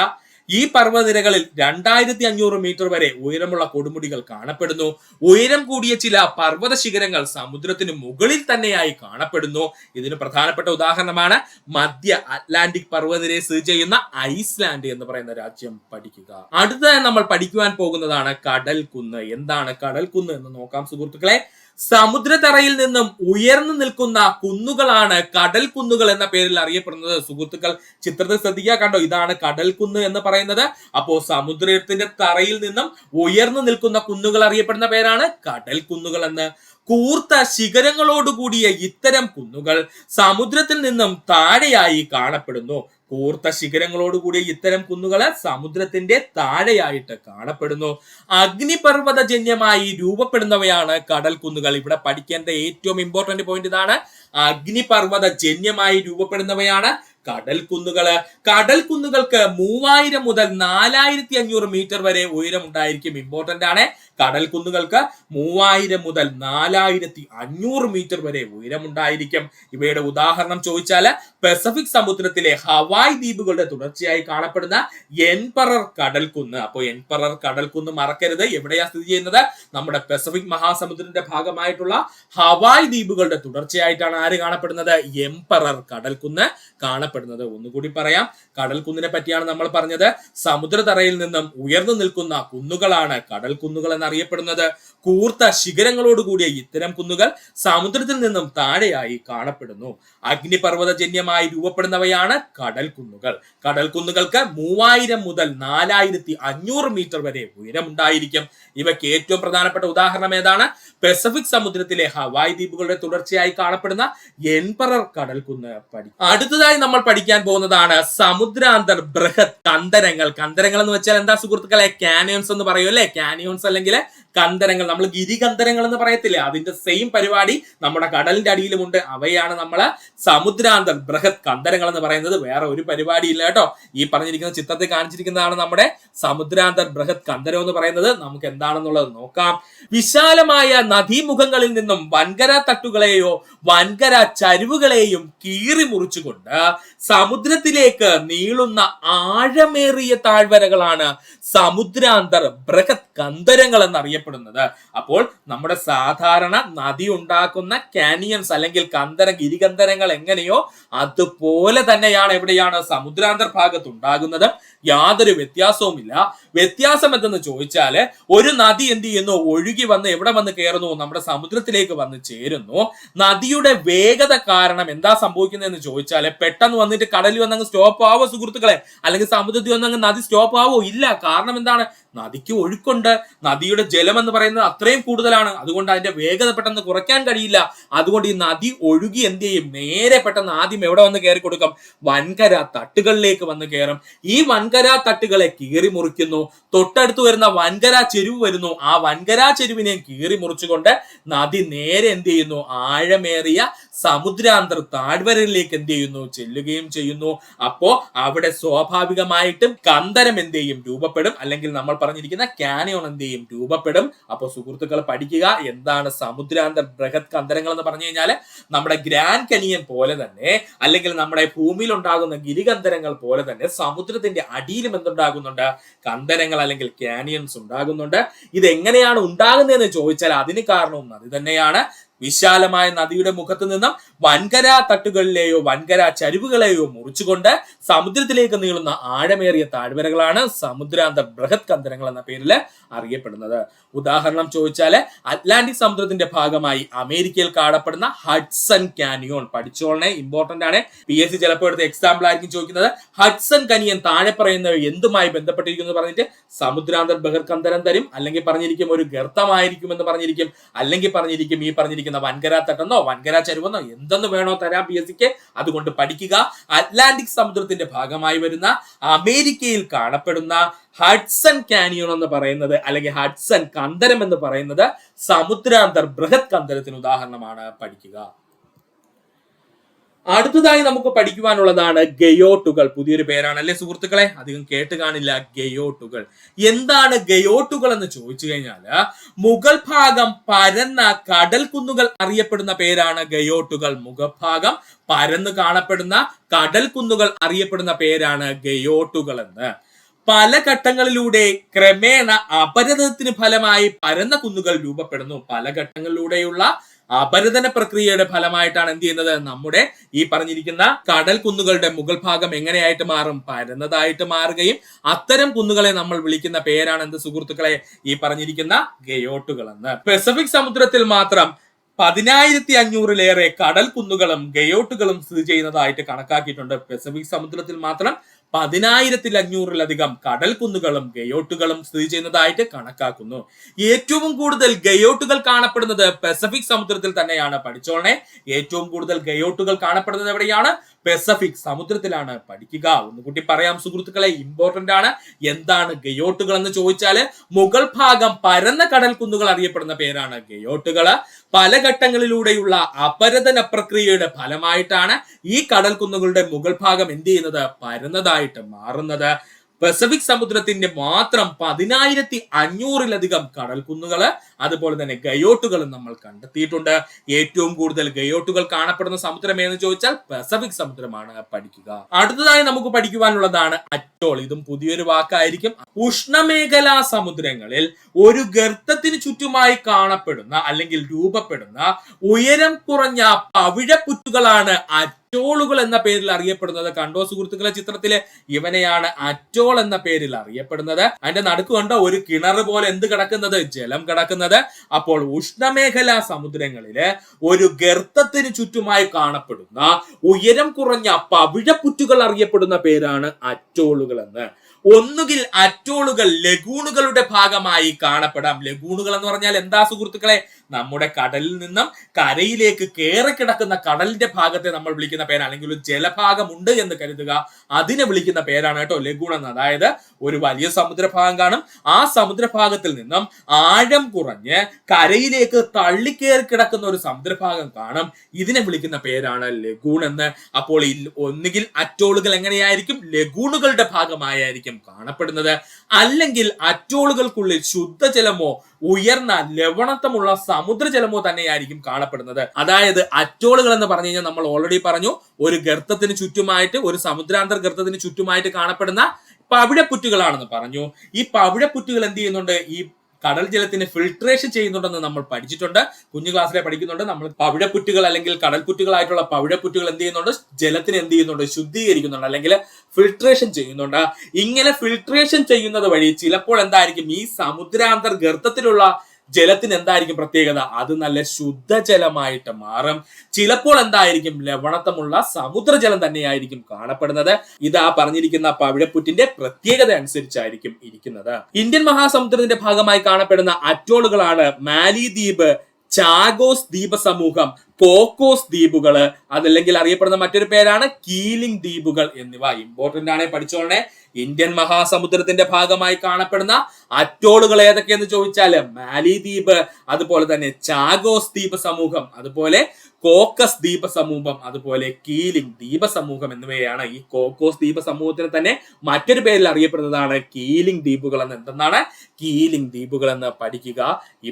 ഈ പർവ്വതനിരകളിൽ 2500 മീറ്റർ വരെ ഉയരമുള്ള കൊടുമുടികൾ കാണപ്പെടുന്നു. ഉയരം കൂടിയ ചില പർവ്വത ശിഖരങ്ങൾ സമുദ്രത്തിന് മുകളിൽ തന്നെയായി കാണപ്പെടുന്നു. ഇതിന് പ്രധാനപ്പെട്ട ഉദാഹരണമാണ് മധ്യ അറ്റ്ലാന്റിക് പർവ്വതനിരയെ സ്ഥിതി ചെയ്യുന്ന ഐസ്ലാൻഡ് എന്ന് പറയുന്ന രാജ്യം. പഠിക്കുക. അടുത്തതായി നമ്മൾ പഠിക്കുവാൻ പോകുന്നതാണ് കടൽക്കുന്ന്. എന്താണ് കടൽക്കുന്ന് എന്ന് നോക്കാം സുഹൃത്തുക്കളെ. സമുദ്രതറയിൽ നിന്നും ഉയർന്നു നിൽക്കുന്ന കുന്നുകളാണ് കടൽ കുന്നുകൾ എന്ന പേരിൽ അറിയപ്പെടുന്നത്. സുഹൃത്തുക്കൾ ചിത്രത്തിൽ ശ്രദ്ധിക്കുക, കണ്ടോ, ഇതാണ് കടൽ കുന്ന് എന്ന് പറയുന്നത്. അപ്പോ സമുദ്രത്തിന്റെ തറയിൽ നിന്നും ഉയർന്നു നിൽക്കുന്ന കുന്നുകൾ അറിയപ്പെടുന്ന പേരാണ് കടൽ കുന്നുകൾ എന്ന്. കൂർത്ത ശിഖരങ്ങളോടുകൂടിയ ഇത്തരം കുന്നുകൾ സമുദ്രത്തിൽ നിന്നും താഴെയായി കാണപ്പെടുന്നു. കൂർത്ത ശിഖരങ്ങളോടുകൂടിയ ഇത്തരം കുന്നുകൾ സമുദ്രത്തിന്റെ താഴെയായിട്ട് കാണപ്പെടുന്നു. അഗ്നിപർവ്വതജന്യമായി രൂപപ്പെടുന്നവയാണ് കടൽ കുന്നുകൾ. ഇവിടെ പഠിക്കേണ്ട ഏറ്റവും ഇമ്പോർട്ടന്റ് പോയിന്റ് ഇതാണ്. അഗ്നിപർവ്വതജന്യമായി രൂപപ്പെടുന്നവയാണ് കടൽ കുന്നുകള്. കടൽ കുന്നുകൾക്ക് 3000 മുതൽ 4500 മീറ്റർ വരെ ഉയരം ഉണ്ടായിരിക്കും. ഇമ്പോർട്ടന്റ് ആണ്. കടൽ കുന്നുകൾക്ക് 3000 മുതൽ 4500 മീറ്റർ വരെ ഉയരം ഉണ്ടായിരിക്കും. ഇവയുടെ ഉദാഹരണം ചോദിച്ചാല് പസഫിക് സമുദ്രത്തിലെ ഹവായ് ദ്വീപുകളുടെ തുടർച്ചയായി കാണപ്പെടുന്ന എൻപറർ കടൽക്കുന്ന്. അപ്പോൾ എൻപറർ കടൽക്കുന്ന് മറക്കരുത്. എവിടെയാ സ്ഥിതി ചെയ്യുന്നത്? നമ്മുടെ പസഫിക് മഹാസമുദ്രത്തിന്റെ ഭാഗമായിട്ടുള്ള ഹവായ് ദ്വീപുകളുടെ തുടർച്ചയായിട്ടാണ് ആര് കാണപ്പെടുന്നത്? എംപറർ കടൽക്കുന്ന് കാണപ്പെടുന്നത്. കാണപ്പെടുന്നത്. ഒന്നുകൂടി പറയാം, കടൽ കുന്നിനെ പറ്റിയാണ് നമ്മൾ പറഞ്ഞത്. സമുദ്രതറയിൽ നിന്നും ഉയർന്നു നിൽക്കുന്ന കുന്നുകളാണ് കടൽ കുന്നുകൾ എന്നറിയപ്പെടുന്നത്. കൂർത്ത ശിഖരങ്ങളോട് കൂടിയ ഇത്തരം കുന്നുകൾ സമുദ്രത്തിൽ നിന്നും താഴെയായി കാണപ്പെടുന്നു. അഗ്നിപർവ്വതജന്യമായി രൂപപ്പെടുന്നവയാണ് കടൽ കുന്നുകൾ. കടൽ കുന്നുകൾക്ക് 3000 മുതൽ 4500 മീറ്റർ വരെ ഉയരമുണ്ടായിരിക്കും. ഇവയ്ക്ക് ഏറ്റവും പ്രധാനപ്പെട്ട ഉദാഹരണം ഏതാണ്? പസഫിക് സമുദ്രത്തിലെ ഹവായ് ദ്വീപുകളുടെ തുടർച്ചയായി കാണപ്പെടുന്ന എംപറർ കടൽക്കുന്ന്. അടുത്തതായി നമ്മൾ പഠിക്കാൻ പോകുന്നതാണ് സമുദ്രാന്തർ ബൃഹത് കന്ദരങ്ങൾ. കന്ദരങ്ങൾ എന്ന് വെച്ചാൽ എന്താ സുഹൃത്തുക്കളെ? കാനിയോൺസ് എന്ന് പറയും അല്ലെ? കാനിയോൺസ് അല്ലെങ്കിൽ കന്ദരങ്ങൾ, നമ്മൾ ഗിരികന്ദരങ്ങൾ എന്ന് പറയത്തില്ലേ, അതിന്റെ സെയിം പരിപാടി നമ്മുടെ കടലിന്റെ അടിയിലുമുണ്ട്. അവയാണ് നമ്മള് സമുദ്രാന്തർ ബൃഹത് കന്ദരങ്ങൾ എന്ന് പറയുന്നത്. വേറെ ഒരു പരിപാടി ഇല്ല കേട്ടോ. ഈ പറഞ്ഞിരിക്കുന്ന ചിത്രത്തിൽ കാണിച്ചിരിക്കുന്നതാണ് നമ്മുടെ സമുദ്രാന്തർ ബൃഹത് കന്ദരം എന്ന് പറയുന്നത്. നമുക്ക് എന്താണെന്നുള്ളത് നോക്കാം. വിശാലമായ നദീമുഖങ്ങളിൽ നിന്നും വൻകര തട്ടുകളെയോ വൻകര ചരിവുകളെയും കീറി മുറിച്ചുകൊണ്ട് സമുദ്രത്തിലേക്ക് നീളുന്ന ആഴമേറിയ താഴ്വരകളാണ് സമുദ്രാന്തർ ബൃഹത് കന്ദരങ്ങൾ എന്നറിയപ്പെടുന്നത്. അപ്പോൾ നമ്മുടെ സാധാരണ നദി ഉണ്ടാക്കുന്ന കാനിയൻസ് അല്ലെങ്കിൽ ഗിരികന്ദരങ്ങൾ എങ്ങനെയോ അതുപോലെ തന്നെയാണ് എവിടെയാണ് സമുദ്രാന്തർ ഭാഗത്ത് ഉണ്ടാകുന്നത്. യാതൊരു വ്യത്യാസവുമില്ല. വ്യത്യാസം എന്തെന്ന് ചോദിച്ചാല്, ഒരു നദി എന്ത് ചെയ്യുന്നു? ഒഴുകി വന്ന് എവിടെ വന്ന് കയറുന്നു? നമ്മുടെ സമുദ്രത്തിലേക്ക് വന്ന് ചേരുന്നു. നദിയുടെ വേഗത കാരണം എന്താ സംഭവിക്കുന്നതെന്ന് ചോദിച്ചാല്, പെട്ടെന്ന് വന്നിട്ട് കടലിൽ വന്നങ്ങ് സ്റ്റോപ്പ് ആവോ സുഹൃത്തുക്കളെ? അല്ലെങ്കിൽ സമുദ്രത്തിൽ വന്നങ്ങ് നദി സ്റ്റോപ്പ് ആവോ? ഇല്ല. കാരണം എന്താണ്? നദിക്ക് ഒഴുക്കുണ്ട്. നദിയുടെ ജലം എന്ന് പറയുന്നത് അത്രയും കൂടുതലാണ്. അതുകൊണ്ട് അതിന്റെ വേഗത പെട്ടെന്ന് കുറയ്ക്കാൻ കഴിയില്ല. അതുകൊണ്ട് ഈ നദി ഒഴുകി എന്ത് ചെയ്യും? നേരെ പെട്ടെന്ന് ആദ്യം എവിടെ വന്ന് കയറി കൊടുക്കും? വൻകര തട്ടുകളിലേക്ക് വന്ന് കയറും. ഈ വൻകര തട്ടുകളെ കീറി മുറിക്കുന്നു. തൊട്ടടുത്ത് വരുന്ന വൻകര ചെരുവ് വരുന്നു. ആ വൻകര ചെരുവിനെ കീറി മുറിച്ചുകൊണ്ട് നദി നേരെ എന്ത് ചെയ്യുന്നു? ആഴമേറിയ സമുദ്രാന്തർ താഴ്വരയിലേക്ക് എന്ത് ചെയ്യുന്നു? ചെല്ലുകയും ചെയ്യുന്നു. അപ്പോ അവിടെ സ്വാഭാവികമായിട്ടും കന്ദരം എന്ത് ചെയ്യും? രൂപപ്പെടും. അല്ലെങ്കിൽ നമ്മൾ പറഞ്ഞിരിക്കുന്ന കാനിയോൺ എന്ത് ചെയ്യും? രൂപപ്പെടും. അപ്പൊ സുഹൃത്തുക്കൾ പഠിക്കുക, എന്താണ് സമുദ്രാന്തർ ബൃഹത് കന്ദരങ്ങൾ എന്ന് പറഞ്ഞു കഴിഞ്ഞാൽ നമ്മുടെ ഗ്രാൻഡ് കനിയൻ പോലെ തന്നെ, അല്ലെങ്കിൽ നമ്മുടെ ഭൂമിയിൽ ഉണ്ടാകുന്ന ഗിരികന്ദരങ്ങൾ പോലെ തന്നെ സമുദ്രത്തിന്റെ അടിയിലും എന്തുണ്ടാകുന്നുണ്ട്? കന്ദരങ്ങൾ അല്ലെങ്കിൽ കാനിയൻസ് ഉണ്ടാകുന്നുണ്ട്. ഇത് എങ്ങനെയാണ് ഉണ്ടാകുന്നതെന്ന് ചോദിച്ചാൽ അതിന് കാരണവും നദി തന്നെയാണ്. വിശാലമായ നദിയുടെ മുഖത്ത് നിന്നും വൻകര തട്ടുകളിലെയോ വൻകര ചരിവുകളെയോ മുറിച്ചുകൊണ്ട് സമുദ്രത്തിലേക്ക് നീളുന്ന ആഴമേറിയ താഴ്വരകളാണ് സമുദ്രാന്തർ ബൃഹത് കന്ദരങ്ങൾ എന്ന പേരിൽ അറിയപ്പെടുന്നത്. ഉദാഹരണം ചോദിച്ചാല്, അറ്റ്ലാന്റിക് സമുദ്രത്തിന്റെ ഭാഗമായി അമേരിക്കയിൽ കാണപ്പെടുന്ന ഹഡ്സൺ കാനിയോൺ. പഠിച്ചോളനെ, ഇമ്പോർട്ടന്റ് ആണ്. PSC ചിലപ്പോൾ എടുത്ത എക്സാമ്പിൾ ആയിരിക്കും ചോദിക്കുന്നത്. ഹഡ്സൺ കനിയൻ താഴെ പറയുന്ന എന്തുമായി ബന്ധപ്പെട്ടിരിക്കുന്നു പറഞ്ഞിട്ട് സമുദ്രാന്തർ ബൃഹത് കന്ദരം തരും. അല്ലെങ്കിൽ പറഞ്ഞിരിക്കും ഒരു ഗർത്തമായിരിക്കും എന്ന് പറഞ്ഞിരിക്കും. അല്ലെങ്കിൽ പറഞ്ഞിരിക്കും ഈ പറഞ്ഞിരിക്കുന്ന വൻകര തട്ടെന്നോ വൻകര ചരുവെന്നോ എന്തെന്ന് വേണോ തരാം PSCക്ക്. അതുകൊണ്ട് പഠിക്കുക, അറ്റ്ലാന്റിക് സമുദ്രത്തിന്റെ ഭാഗമായി വരുന്ന അമേരിക്കയിൽ കാണപ്പെടുന്ന ഹഡ്സൺ കാനിയോൺ എന്ന് പറയുന്നത്, അല്ലെങ്കിൽ ഹഡ്സൺ കന്ദരം എന്ന് പറയുന്നത് സമുദ്രാന്തർ ബൃഹത് കന്ദരത്തിന് ഉദാഹരണമാണ്. പഠിക്കുക. അടുത്തതായി നമുക്ക് പഠിക്കുവാനുള്ളതാണ് ഗയോട്ടുകൾ. പുതിയൊരു പേരാണ് അല്ലെ സുഹൃത്തുക്കളെ? അധികം കേട്ട് കാണില്ല. ഗയോട്ടുകൾ എന്താണ്? ഗയോട്ടുകൾ എന്ന് ചോദിച്ചു കഴിഞ്ഞാല്, മുകൾ ഭാഗം പരന്ന കടൽ കുന്നുകൾ അറിയപ്പെടുന്ന പേരാണ് ഗയോട്ടുകൾ. മുഖഭാഗം പരന്ന് കാണപ്പെടുന്ന കടൽ കുന്നുകൾ അറിയപ്പെടുന്ന പേരാണ് ഗയോട്ടുകൾ എന്ന്. പല ഘട്ടങ്ങളിലൂടെ ക്രമേണ അപരദനത്തിന് ഫലമായി പരന്ന കുന്നുകൾ രൂപപ്പെടുന്നു. പല ഘട്ടങ്ങളിലൂടെയുള്ള അപരദന പ്രക്രിയയുടെ ഫലമായിട്ടാണ് എന്ത് ചെയ്യുന്നത്? നമ്മുടെ ഈ പറഞ്ഞിരിക്കുന്ന കടൽ കുന്നുകളുടെ മുകൾ ഭാഗം എങ്ങനെയായിട്ട് മാറും? പരന്നതായിട്ട് മാറുകയും അത്തരം കുന്നുകളെ നമ്മൾ വിളിക്കുന്ന പേരാണ് എന്ത് സുഹൃത്തുക്കളെ? ഈ പറഞ്ഞിരിക്കുന്ന ഗയോട്ടുകൾ എന്ന്. പസഫിക് സമുദ്രത്തിൽ മാത്രം 10,500-ലേറെ കടൽ കുന്നുകളും ഗയോട്ടുകളും സ്ഥിതി ചെയ്യുന്നതായിട്ട് കണക്കാക്കിയിട്ടുണ്ട്. പസഫിക് സമുദ്രത്തിൽ മാത്രം 10,500-ലധികം കടൽ കുന്നുകളും ഗയോട്ടുകളും സ്ഥിതി ചെയ്യുന്നതായിട്ട് കണക്കാക്കുന്നു. ഏറ്റവും കൂടുതൽ ഗയോട്ടുകൾ കാണപ്പെടുന്നത് പസഫിക് സമുദ്രത്തിൽ തന്നെയാണ്. പഠിച്ചോളനെ, ഏറ്റവും കൂടുതൽ ഗയോട്ടുകൾ കാണപ്പെടുന്നത് എവിടെയാണ്? പസഫിക് സമുദ്രത്തിലാണ്. പഠിക്കുക. ഒന്നുകൂട്ടി പറയാം സുഹൃത്തുക്കളെ, ഇമ്പോർട്ടന്റ് ആണ്. എന്താണ് ഗയോട്ടുകൾ എന്ന് ചോദിച്ചാല്, മുകൾ ഭാഗം പരന്ന കടൽ കുന്നുകൾ അറിയപ്പെടുന്ന പേരാണ് ഗയോട്ടുകൾ. പല ഘട്ടങ്ങളിലൂടെയുള്ള അപരദന പ്രക്രിയയുടെ ഫലമായിട്ടാണ് ഈ കടൽ കുന്നുകളുടെ മുകൾ ഭാഗം എന്ത് ചെയ്യുന്നത്? പരന്നതായിട്ട് മാറുന്നത്. പസഫിക് സമുദ്രത്തിന്റെ മാത്രം 10,500-ലധികം കടൽ കുന്നുകള് അതുപോലെ തന്നെ ഗയോട്ടുകളും നമ്മൾ കണ്ടെത്തിയിട്ടുണ്ട്. ഏറ്റവും കൂടുതൽ ഗയോട്ടുകൾ കാണപ്പെടുന്ന സമുദ്രം എന്ന് ചോദിച്ചാൽ പസഫിക് സമുദ്രമാണ്. പഠിക്കുക. അടുത്തതായി നമുക്ക് പഠിക്കുവാനുള്ളതാണ് അറ്റോൾ. ഇതും പുതിയൊരു വാക്കായിരിക്കും. ഉഷ്ണമേഖലാ സമുദ്രങ്ങളിൽ ഒരു ഗർത്തത്തിന് ചുറ്റുമായി കാണപ്പെടുന്ന അല്ലെങ്കിൽ രൂപപ്പെടുന്ന ഉയരം കുറഞ്ഞ പവിഴപ്പുറ്റുകളാണ് അറ്റോളുകൾ എന്ന പേരിൽ അറിയപ്പെടുന്നത്. കണ്ടോ സുഹൃത്തുക്കളെ ചിത്രത്തില്? ഇവനെയാണ് അറ്റോൾ എന്ന പേരിൽ അറിയപ്പെടുന്നത്. അതിന്റെ നടുക്ക് കണ്ടോ ഒരു കിണർ പോലെ എന്ത് കിടക്കുന്നത്? ജലം കിടക്കുന്നത്. അപ്പോൾ ഉഷ്ണമേഖലാ സമുദ്രങ്ങളില് ഒരു ഗർത്തത്തിന് ചുറ്റുമായി കാണപ്പെടുന്ന ഉയരം കുറഞ്ഞ പവിഴപ്പുറ്റുകൾ അറിയപ്പെടുന്ന പേരാണ് അറ്റോളുകൾ എന്ന്. ഒന്നുകിൽ അറ്റോളുകൾ ലഗൂണുകളുടെ ഭാഗമായി കാണപ്പെടാം. ലഗൂണുകൾ എന്ന് പറഞ്ഞാൽ എന്താ സുഹൃത്തുക്കളെ? നമ്മുടെ കടലിൽ നിന്നും കരയിലേക്ക് കയറി കിടക്കുന്ന കടലിന്റെ ഭാഗത്തെ നമ്മൾ വിളിക്കുന്ന പേരാണ്, അല്ലെങ്കിൽ ഒരു ജലഭാഗമുണ്ട് എന്ന് കരുതുക, അതിനെ വിളിക്കുന്ന പേരാണ് കേട്ടോ ലഗൂൺ എന്ന്. അതായത് ഒരു വലിയ സമുദ്രഭാഗം കാണും, ആ സമുദ്രഭാഗത്തിൽ നിന്നും ആഴം കുറഞ്ഞ് കരയിലേക്ക് തള്ളിക്കേറി കിടക്കുന്ന ഒരു സമുദ്രഭാഗം കാണും, ഇതിനെ വിളിക്കുന്ന പേരാണ് ലഗൂൺ എന്ന്. അപ്പോൾ ഒന്നുകിൽ അറ്റോളുകൾ എങ്ങനെയായിരിക്കും? ലഗൂണുകളുടെ ഭാഗമായിരിക്കും കാണപ്പെടുന്നത്, അല്ലെങ്കിൽ അറ്റോളുകൾക്കുള്ളിൽ ശുദ്ധജലമോ ഉയർന്ന ലവണത്വമുള്ള സമുദ്രജലമോ തന്നെയായിരിക്കും കാണപ്പെടുന്നത്. അതായത് അറ്റോളുകൾ എന്ന് പറഞ്ഞു കഴിഞ്ഞാൽ നമ്മൾ ഓൾറെഡി പറഞ്ഞു, ഒരു ഗർത്തത്തിന് ചുറ്റുമായിട്ട്, ഒരു സമുദ്രാന്തർ ഗർത്തത്തിന് ചുറ്റുമായിട്ട് കാണപ്പെടുന്ന പവിഴപ്പുറ്റുകളാണെന്ന് പറഞ്ഞു. ഈ പവിഴപ്പുറ്റുകൾ എന്ത് ചെയ്യുന്നുണ്ട്? ഈ കടൽ ജലത്തിന് ഫിൽട്രേഷൻ ചെയ്യുന്നുണ്ടെന്ന് നമ്മൾ പഠിച്ചിട്ടുണ്ട്, കുഞ്ഞു ക്ലാസ്സിലെ പഠിക്കുന്നുണ്ട്. നമ്മൾ പവിഴപ്പുറ്റുകൾ അല്ലെങ്കിൽ കടൽപ്പുറ്റുകളായിട്ടുള്ള പവിഴപ്പുറ്റുകൾ എന്ത് ചെയ്യുന്നുണ്ട്? ജലത്തിന് എന്ത് ചെയ്യുന്നുണ്ട്? ശുദ്ധീകരിക്കുന്നുണ്ട്, അല്ലെങ്കിൽ ഫിൽട്രേഷൻ ചെയ്യുന്നുണ്ട്. ഇങ്ങനെ ഫിൽട്രേഷൻ ചെയ്യുന്നത് വഴി ചിലപ്പോൾ എന്തായിരിക്കും? ഈ സമുദ്രാന്തർ ഗർത്തത്തിലുള്ള ജലത്തിന് എന്തായിരിക്കും പ്രത്യേകത? അത് നല്ല ശുദ്ധജലമായിട്ട് മാറും. ചിലപ്പോൾ എന്തായിരിക്കും? ലവണത്വമുള്ള സമുദ്രജലം തന്നെയായിരിക്കും കാണപ്പെടുന്നത്. ഇതാ പറഞ്ഞിരിക്കുന്ന പവിഴപ്പുറ്റിന്റെ പ്രത്യേകത അനുസരിച്ചായിരിക്കും ഇരിക്കുന്നത്. ഇന്ത്യൻ മഹാസമുദ്രത്തിന്റെ ഭാഗമായി കാണപ്പെടുന്ന അറ്റോളുകളാണ് മാലിദ്വീപ്, ചാഗോസ് ദ്വീപ സമൂഹം, കോക്കോസ് ദ്വീപുകള്, അതല്ലെങ്കിൽ അറിയപ്പെടുന്ന മറ്റൊരു പേരാണ് കീലിംഗ് ദ്വീപുകൾ എന്നിവ. ഇമ്പോർട്ടന്റ് ആണ്, പഠിച്ചോളണേ. ഇന്ത്യൻ മഹാസമുദ്രത്തിന്റെ ഭാഗമായി കാണപ്പെടുന്ന അറ്റോളുകൾ ഏതൊക്കെയെന്ന് ചോദിച്ചാല് മാലിദ്വീപ്, അതുപോലെ തന്നെ ചാഗോസ് ദ്വീപ സമൂഹം, അതുപോലെ കോക്കസ് ദ്വീപ സമൂഹം, അതുപോലെ കീലിംഗ് ദ്വീപ സമൂഹം എന്നിവയാണ്. ഈ കോക്കോസ് ദ്വീപ സമൂഹത്തിന് തന്നെ മറ്റൊരു പേരിൽ അറിയപ്പെടുന്നതാണ് കീലിംഗ് ദ്വീപുകൾ എന്ന്. എന്തെന്നാണ്? കീലിംഗ് ദ്വീപുകൾ എന്ന് പഠിക്കുക.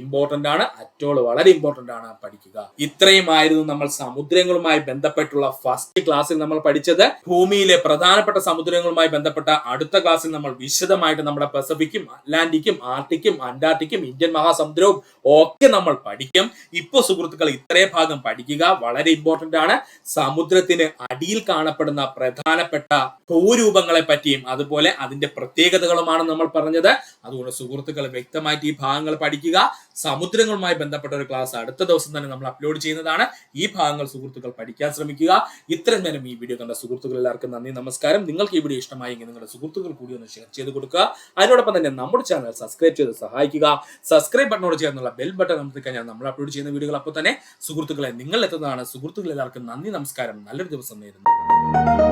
ഇമ്പോർട്ടന്റ് ആണ്, അറ്റോൾ വളരെ ഇമ്പോർട്ടന്റ് ആണ്, പഠിക്കുക. ഇത്രയും ആയിരുന്നു നമ്മൾ സമുദ്രങ്ങളുമായി ബന്ധപ്പെട്ടുള്ള ഫസ്റ്റ് ക്ലാസ്സിൽ നമ്മൾ പഠിച്ചത്. ഭൂമിയിലെ പ്രധാനപ്പെട്ട സമുദ്രങ്ങളുമായി ബന്ധപ്പെട്ട അടുത്ത ക്ലാസ്സിൽ നമ്മൾ വിശദമായിട്ട് നമ്മുടെ പസഫിക്കും അറ്റ്ലാന്റിക്കും ആർട്ടിക്കും അന്റാർട്ടിക്കും ഇന്ത്യൻ മഹാസമുദ്രവും ഒക്കെ നമ്മൾ പഠിക്കും. ഇപ്പൊ സുഹൃത്തുക്കൾ ഇത്രയും ഭാഗം പഠിക്കുക, വളരെ ഇമ്പോർട്ടന്റ് ആണ്. സമുദ്രത്തിന് അടിയിൽ കാണപ്പെടുന്ന പ്രധാനപ്പെട്ട ഭൂരൂപങ്ങളെ പറ്റിയും അതുപോലെ അതിന്റെ പ്രത്യേകതകളുമാണ് നമ്മൾ പറഞ്ഞത്. അതുകൊണ്ട് സുഹൃത്തുക്കൾ വ്യക്തമായിട്ട് ഈ ഭാഗങ്ങൾ പഠിക്കുക. സമുദ്രങ്ങളുമായി ബന്ധപ്പെട്ട ഒരു ക്ലാസ് അടുത്ത ദിവസം തന്നെ നമ്മൾ അപ്ലോഡ് ചെയ്യുന്നതാണ്. ഈ ഭാഗങ്ങൾ സുഹൃത്തുക്കൾ പഠിക്കാൻ ശ്രമിക്കുക. ഇത്രയും നേരം ഈ വീഡിയോ കണ്ട സുഹൃത്തുക്കൾ എല്ലാവർക്കും നന്ദി, നമസ്കാരം. നിങ്ങൾക്ക് ഈ വീഡിയോ ഇഷ്ടമായെങ്കിൽ നിങ്ങളുടെ സുഹൃത്തുക്കൾ കൂടി ഒന്ന് ഷെയർ ചെയ്ത് കൊടുക്കുക. അതിനോടൊപ്പം തന്നെ നമ്മുടെ ചാനൽ സബ്സ്ക്രൈബ് ചെയ്ത് സഹായിക്കുക. സബ്സ്ക്രൈബ് ബട്ടണോട് ചേർന്നുള്ള ബെൽ ബട്ടൺ അമർത്തിക്കഴിഞ്ഞാൽ നമ്മൾ അപ്ലോഡ് ചെയ്യുന്ന വീഡിയോകൾ അപ്പോൾ തന്നെ സുഹൃത്തുക്കളെ നിങ്ങൾ എത്തുന്നതാണ്. സുഹൃത്തുക്കൾ എല്ലാവർക്കും നന്ദി, നമസ്കാരം. നല്ലൊരു ദിവസം നേരുന്നു.